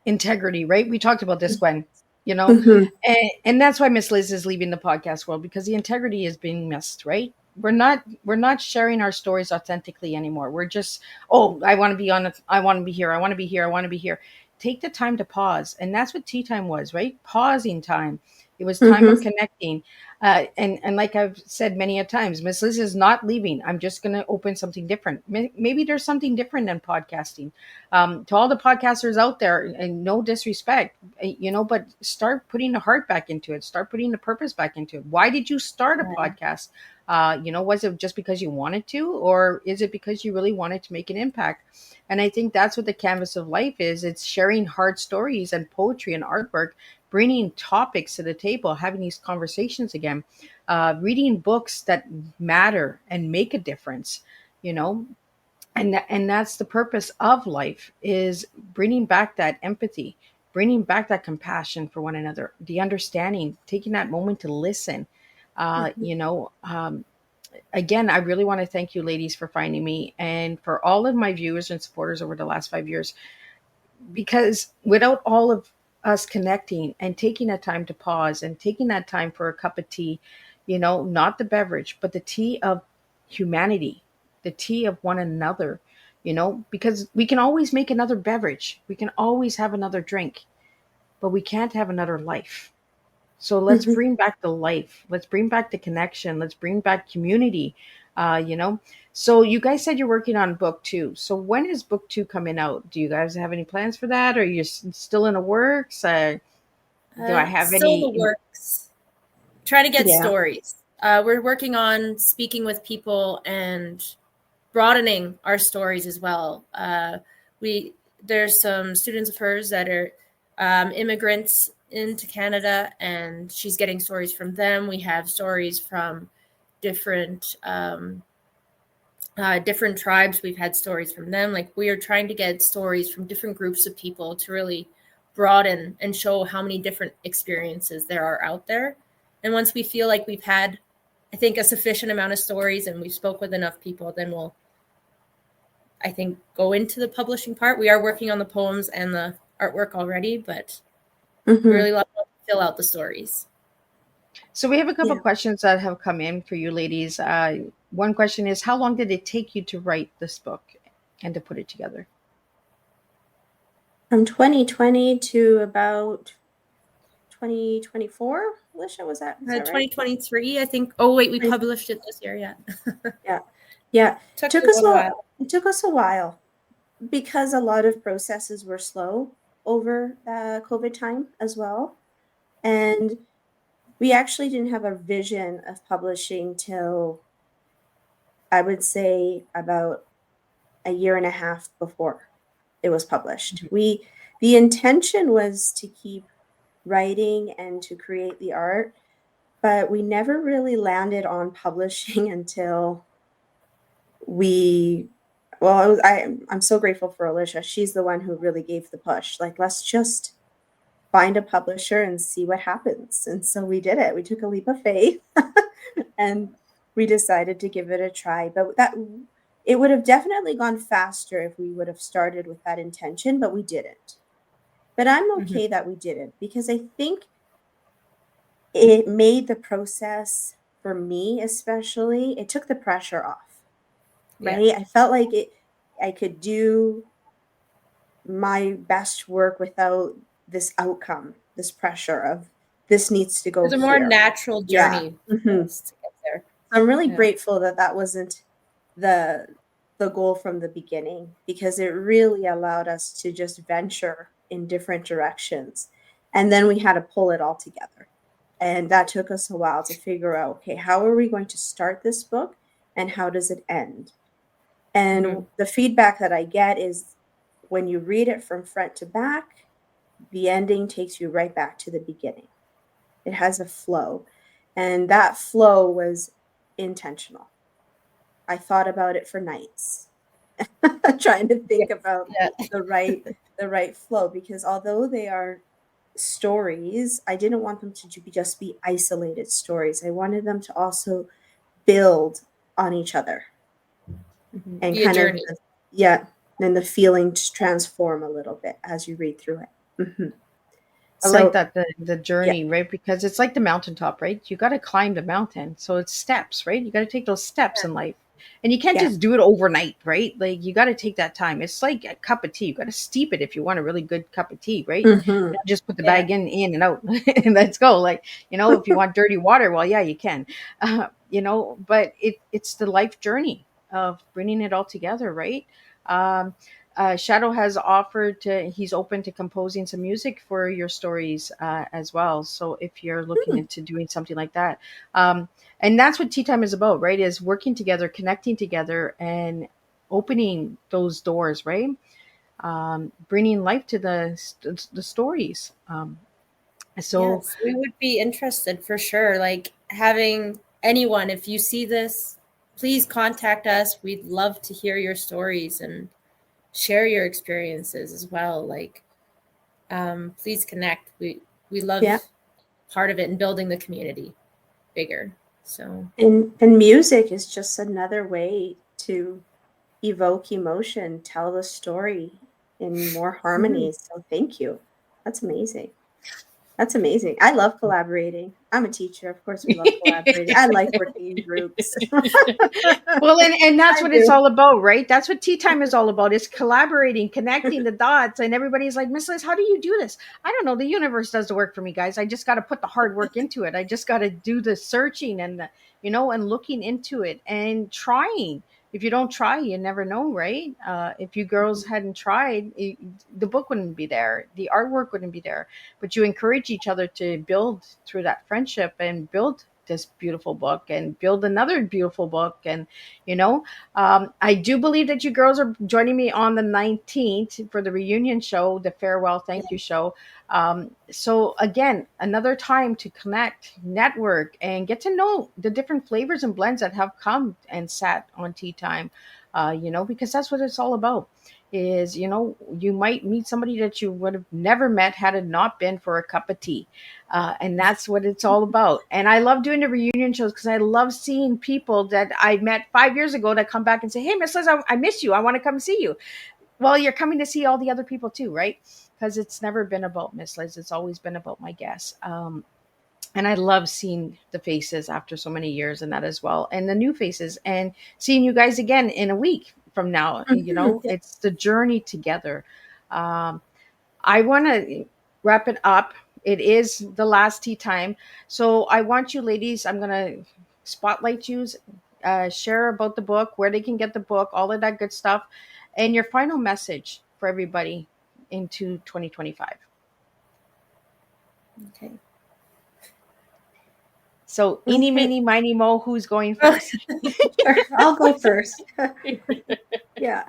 integrity, right? We talked about this, Gwen, you know, Mhm. and that's why Miss Liz is leaving the podcast world, because the integrity is being missed, right? We're not sharing our stories authentically anymore. We're just, oh, I want to be on it. I want to be here. I want to be here. I want to be here. Take the time to pause. And that's what tea time was, right? Pausing time. It was time of Mhm. connecting. And like I've said many a times, Miss Liz is not leaving. I'm just going to open something different. Maybe there's something different than podcasting. To all the podcasters out there, and no disrespect, but start putting the heart back into it. Start putting the purpose back into it. Why did you start a Yeah. podcast? Was it just because you wanted to, or is it because you really wanted to make an impact? And I think that's what the canvas of life is. It's sharing hard stories and poetry and artwork, bringing topics to the table, having these conversations again, reading books that matter and make a difference, you know, and that's the purpose of life, is bringing back that empathy, bringing back that compassion for one another, the understanding, taking that moment to listen. uh, Mhm. you know um, Again, I really want to thank you ladies for finding me, and for all of my viewers and supporters over the last 5 years, because without all of us connecting and taking that time to pause and taking that time for a cup of tea, not the beverage, but the tea of humanity, the tea of one another, because we can always make another beverage, we can always have another drink, but we can't have another life. So let's Mhm. bring back the life. Let's bring back the connection. Let's bring back community. Uh, you know. So you guys said you're working on book two. So when is book two coming out? Do you guys have any plans for that? Or are you still in the works? Do I have Still in the any? works. Trying to get Yeah. stories. We're working on speaking with people and broadening our stories as well. We There's some students of hers that are immigrants into Canada, and she's getting stories from them. We have stories from different different tribes. We've had stories from them. Like, we are trying to get stories from different groups of people to really broaden and show how many different experiences there are out there. And once we feel like we've had, I think, a sufficient amount of stories and we spoke with enough people, then we'll, I think, go into the publishing part. We are working on the poems and the artwork already, but we Mhm. really love to fill out the stories. So we have a couple Yeah. questions that have come in for you ladies. One question is, how long did it take you to write this book and to put it together? From 2020 to about 2024, Alisha, was that right? 2023, I think. Oh, wait, we 20 published it this year. Yeah. Yeah. Yeah. Took a Took us little a while. it took us a while because a lot of processes were slow over the COVID time as well. And we actually didn't have a vision of publishing till, I would say, about a year and a half before it was published. The intention was to keep writing and to create the art, but we never really landed on publishing until we well, I'm so grateful for Alicia. She's the one who really gave the push. Like, let's just find a publisher and see what happens. And so we did it. We took a leap of faith and we decided to give it a try. But that it would have definitely gone faster if we would have started with that intention, but we didn't. But I'm Mhm. okay that we didn't, because I think it made the process for me especially, it took the pressure off, Yeah. right? I felt like I could do my best work without this outcome, this pressure of this needs to go It's a more here. natural Yeah. journey Mhm. for us to get there. I'm really Yeah. grateful that that wasn't the the goal from the beginning, because it really allowed us to just venture in different directions. And then we had to pull it all together. And that took us a while to figure out, okay, how are we going to start this book and how does it end? And Mhm. the feedback that I get is when you read it from front to back, the ending takes you right back to the beginning. It has a flow. And that flow was intentional. I thought about it for nights, trying to think Yes. about Yeah. the right the right flow, because although they are stories, I didn't want them to just be isolated stories. I wanted them to also build on each other Mhm. and Be a kind of journey. yeah, and the feelings transform a little bit as you read through it. Mhm. I like So that the yeah, journey, right? Because it's like the mountaintop, right? You got to climb the mountain, so it's steps, right? You got to take those steps in life, and you can't yeah, just do it overnight, right? Like you got to take that time. It's like a cup of tea. You got to steep it if you want a really good cup of tea, right? You hmm, don't just put the Yeah. bag in and out, and let's go. Like if you want dirty water, well, yeah, you can, But it's the life journey of bringing it all together, right? Um, Shadow has offered he's open to composing some music for your stories as well. So if you're looking hmm, into doing something like that, um, and that's what tea time is about, right? Is working together, connecting together, and opening those doors, right? Bringing life to the stories. So Yes, we would be interested for sure. Like having anyone, if you see this, please contact us. We'd love to hear your stories and share your experiences as well. Like, please connect. We love yeah. part of it and building the community bigger. So And music is just another way to evoke emotion, tell the story in more mhm. harmony. So thank you. That's amazing. That's amazing. I love collaborating. I'm a teacher. Of course, we love collaborating. I like working in groups. Well, and that's I what it's do. all about, right? That's what tea time is all about. Is collaborating, connecting the dots, and everybody's like, Miss Liz, how do you do this? I don't know. The universe does the work for me, guys. I just got to put the hard work into it. I just got to do the searching and and looking into it and trying. If you don't try, you never know, right? If you girls hadn't tried, the book wouldn't be there, the artwork wouldn't be there. But you encourage each other to build through that friendship and build this beautiful book and build another beautiful book and you know I do believe that you girls are joining me on the 19th for the reunion show, the farewell thank you show. So again, another time to connect, network, and get to know the different flavors and blends that have come and sat on tea time. Because that's what it's all about. Is you might meet somebody that you would have never met had it not been for a cup of tea, and that's what it's all about. And I love doing the reunion shows because I love seeing people that I met 5 years ago that come back and say, "Hey, Miss Liz, I miss you. I want to come see you." Well, you're coming to see all the other people too, right? Because it's never been about Miss Liz. It's always been about my guests. And I love seeing the faces after so many years and that as well, and the new faces, and seeing you guys again in a week from now. Mhm. Yeah. It's the journey together. Um, I want to wrap it up. It is the last tea time. So I want you ladies, I'm going to spotlight you, share about the book, where they can get the book, all of that good stuff, and your final message for everybody into 2025. Okay. So eeny, Okay. meeny, miny, mo, who's going first? Sure. I'll go first. Yeah.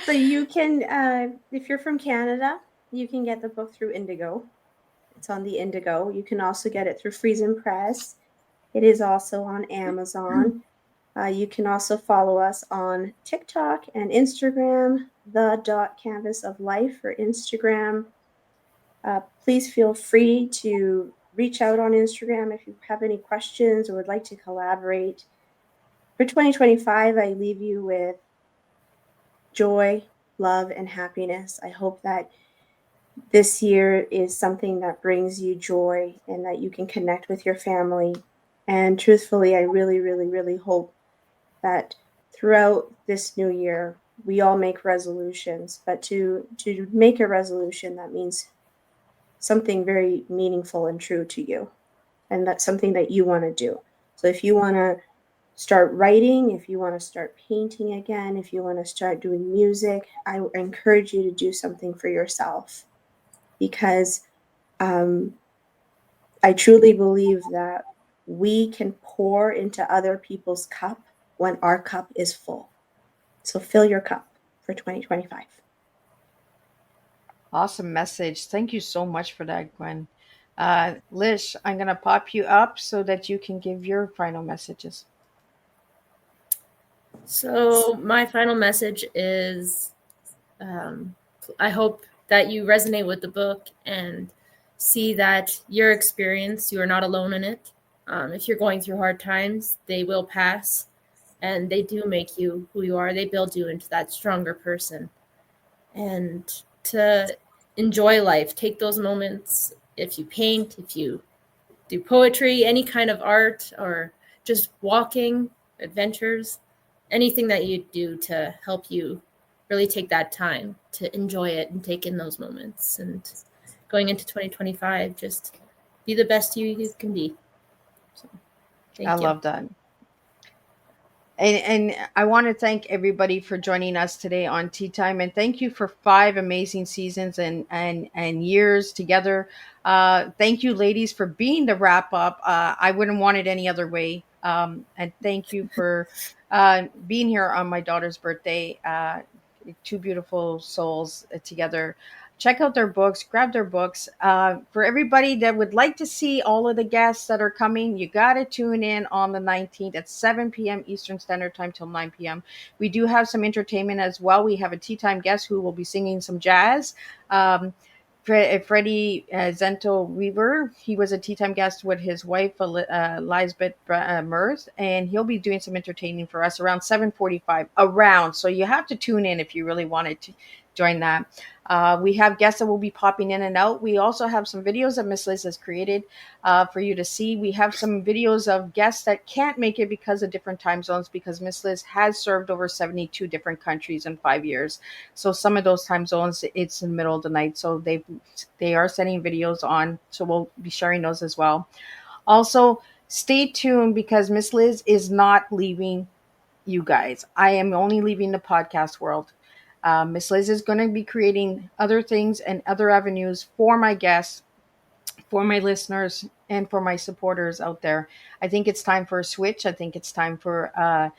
So you can, if you're from Canada, you can get the book through Indigo. It's on the Indigo. You can also get it through Friesen Press. It is also on Amazon. You can also follow us on TikTok and Instagram, the dot canvas of life for Instagram. Please feel free to reach out on Instagram if you have any questions or would like to collaborate. For 2025, I leave you with joy, love, and happiness. I hope that this year is something that brings you joy and that you can connect with your family And truthfully, I really, really, really hope that throughout this new year, we all make resolutions, but to make a resolution, that means something very meaningful and true to you. And that's something that you want to do. So if you want to start writing, if you want to start painting again, if you want to start doing music, I encourage you to do something for yourself, because um, I truly believe that we can pour into other people's cup when our cup is full. So fill your cup for 2025. Awesome message. Thank you so much for that, Gwen. Lish, I'm going to pop you up so that you can give your final messages. So my final message is, I hope that you resonate with the book and see that your experience, you are not alone in it. If you're going through hard times, they will pass, and they do make you who you are. They build you into that stronger person. And to enjoy life, take those moments. If you paint, if you do poetry, any kind of art, or just walking, adventures, anything that you do to help you really take that time to enjoy it and take in those moments. And going into 2025, just be the best you can be. So, I thank you. love that. And I want to thank everybody for joining us today on Tea Time, and thank you for 5 amazing seasons and years together. Thank you, ladies, for being the wrap up. I wouldn't want it any other way. And thank you for being here on my daughter's birthday. Two beautiful souls together. Check out their books, grab their books. For everybody that would like to see all of the guests that are coming, you got to tune in on the 19th at 7 p.m. Eastern Standard Time till 9 p.m. We do have some entertainment as well. We have a tea time guest who will be singing some jazz. Freddie Zento Weaver, he was a tea time guest with his wife, Lisbeth Mirth, and he'll be doing some entertaining for us around 7:45 around. So you have to tune in if you really wanted to join that. We have guests that will be popping in and out. We also have some videos that Miss Liz has created for you to see. We have some videos of guests that can't make it because of different time zones, because Miss Liz has served over 72 different countries in 5 years. So some of those time zones, it's in the middle of the night. So they are sending videos on. So we'll be sharing those as well. Also, stay tuned, because Miss Liz is not leaving you guys. I am only leaving the podcast world. Miss Liz is going to be creating other things and other avenues for my guests, for my listeners, and for my supporters out there. I think it's time for a switch. I think it's time for a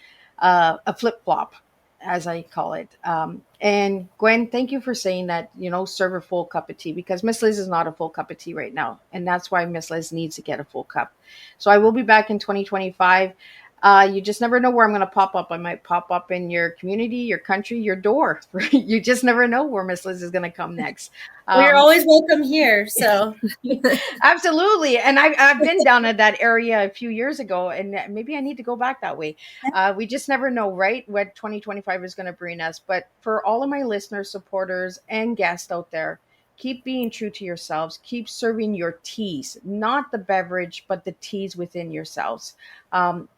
flip flop, as I call it. And Gwen, thank you for saying that, serve a full cup of tea, because Miss Liz is not a full cup of tea right now. And that's why Miss Liz needs to get a full cup. So I will be back in 2025. You just never know where I'm going to pop up. I might pop up in your community, your country, your door. You just never know where Miss Liz is going to come next. We're always welcome here. So Absolutely. And I've been down in that area a few years ago, and maybe I need to go back that way. We just never know, right, what 2025 is going to bring us. But for all of my listeners, supporters, and guests out there, keep being true to yourselves. Keep serving your teas, not the beverage, but the teas within yourselves.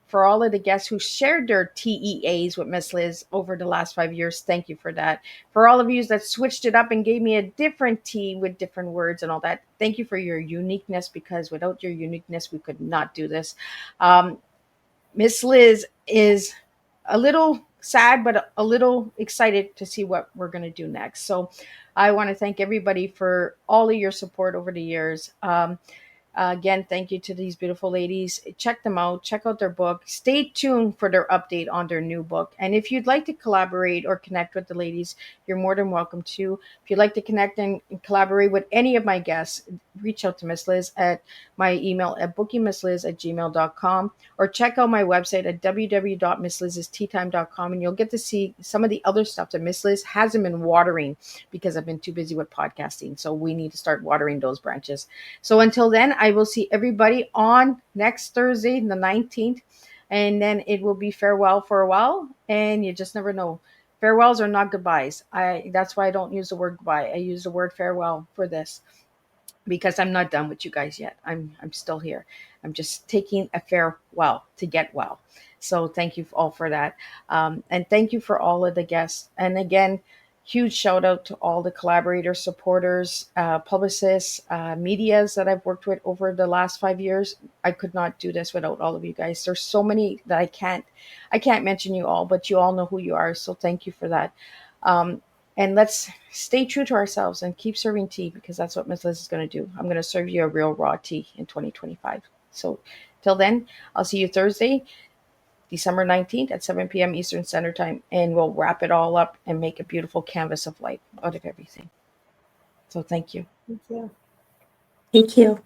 For all of the guests who shared their TEAs with Miss Liz over the last 5 years, thank you for that. For all of you that switched it up and gave me a different tea with different words and all that, thank you for your uniqueness, because without your uniqueness, we could not do this. Miss Liz is a little sad, but a little excited to see what we're going to do next. So I want to thank everybody for all of your support over the years. Again, thank you to these beautiful ladies. Check them out. Check out their book. Stay tuned for their update on their new book. And if you'd like to collaborate or connect with the ladies, you're more than welcome to. If you'd like to connect and collaborate with any of my guests, reach out to Miss Liz at my email at bookingmissliz@gmail.com, or check out my website at www.misslizsteatime.com, and you'll get to see some of the other stuff that Miss Liz hasn't been watering because I've been too busy with podcasting. So we need to start watering those branches. So until then, I will see everybody on next Thursday, the 19th, and then it will be farewell for a while, and you just never know. Farewells are not goodbyes. That's why I don't use the word goodbye. I use the word farewell for this. because I'm not done with you guys yet. I'm still here. I'm just taking a farewell to get well. So thank you all for that, and thank you for all of the guests. And again, huge shout out to all the collaborators, supporters, publicists, medias that I've worked with over the last 5 years. I could not do this without all of you guys. There's so many that I can't mention you all, but you all know who you are. So thank you for that. Um, and let's stay true to ourselves and keep serving tea, because that's what Miss Liz is going to do. I'm going to serve you a real raw tea in 2025. So till then, I'll see you Thursday, December 19th at 7 p.m. Eastern Standard Time, and we'll wrap it all up and make a beautiful canvas of light out of everything. So thank you. Thank you. Thank you.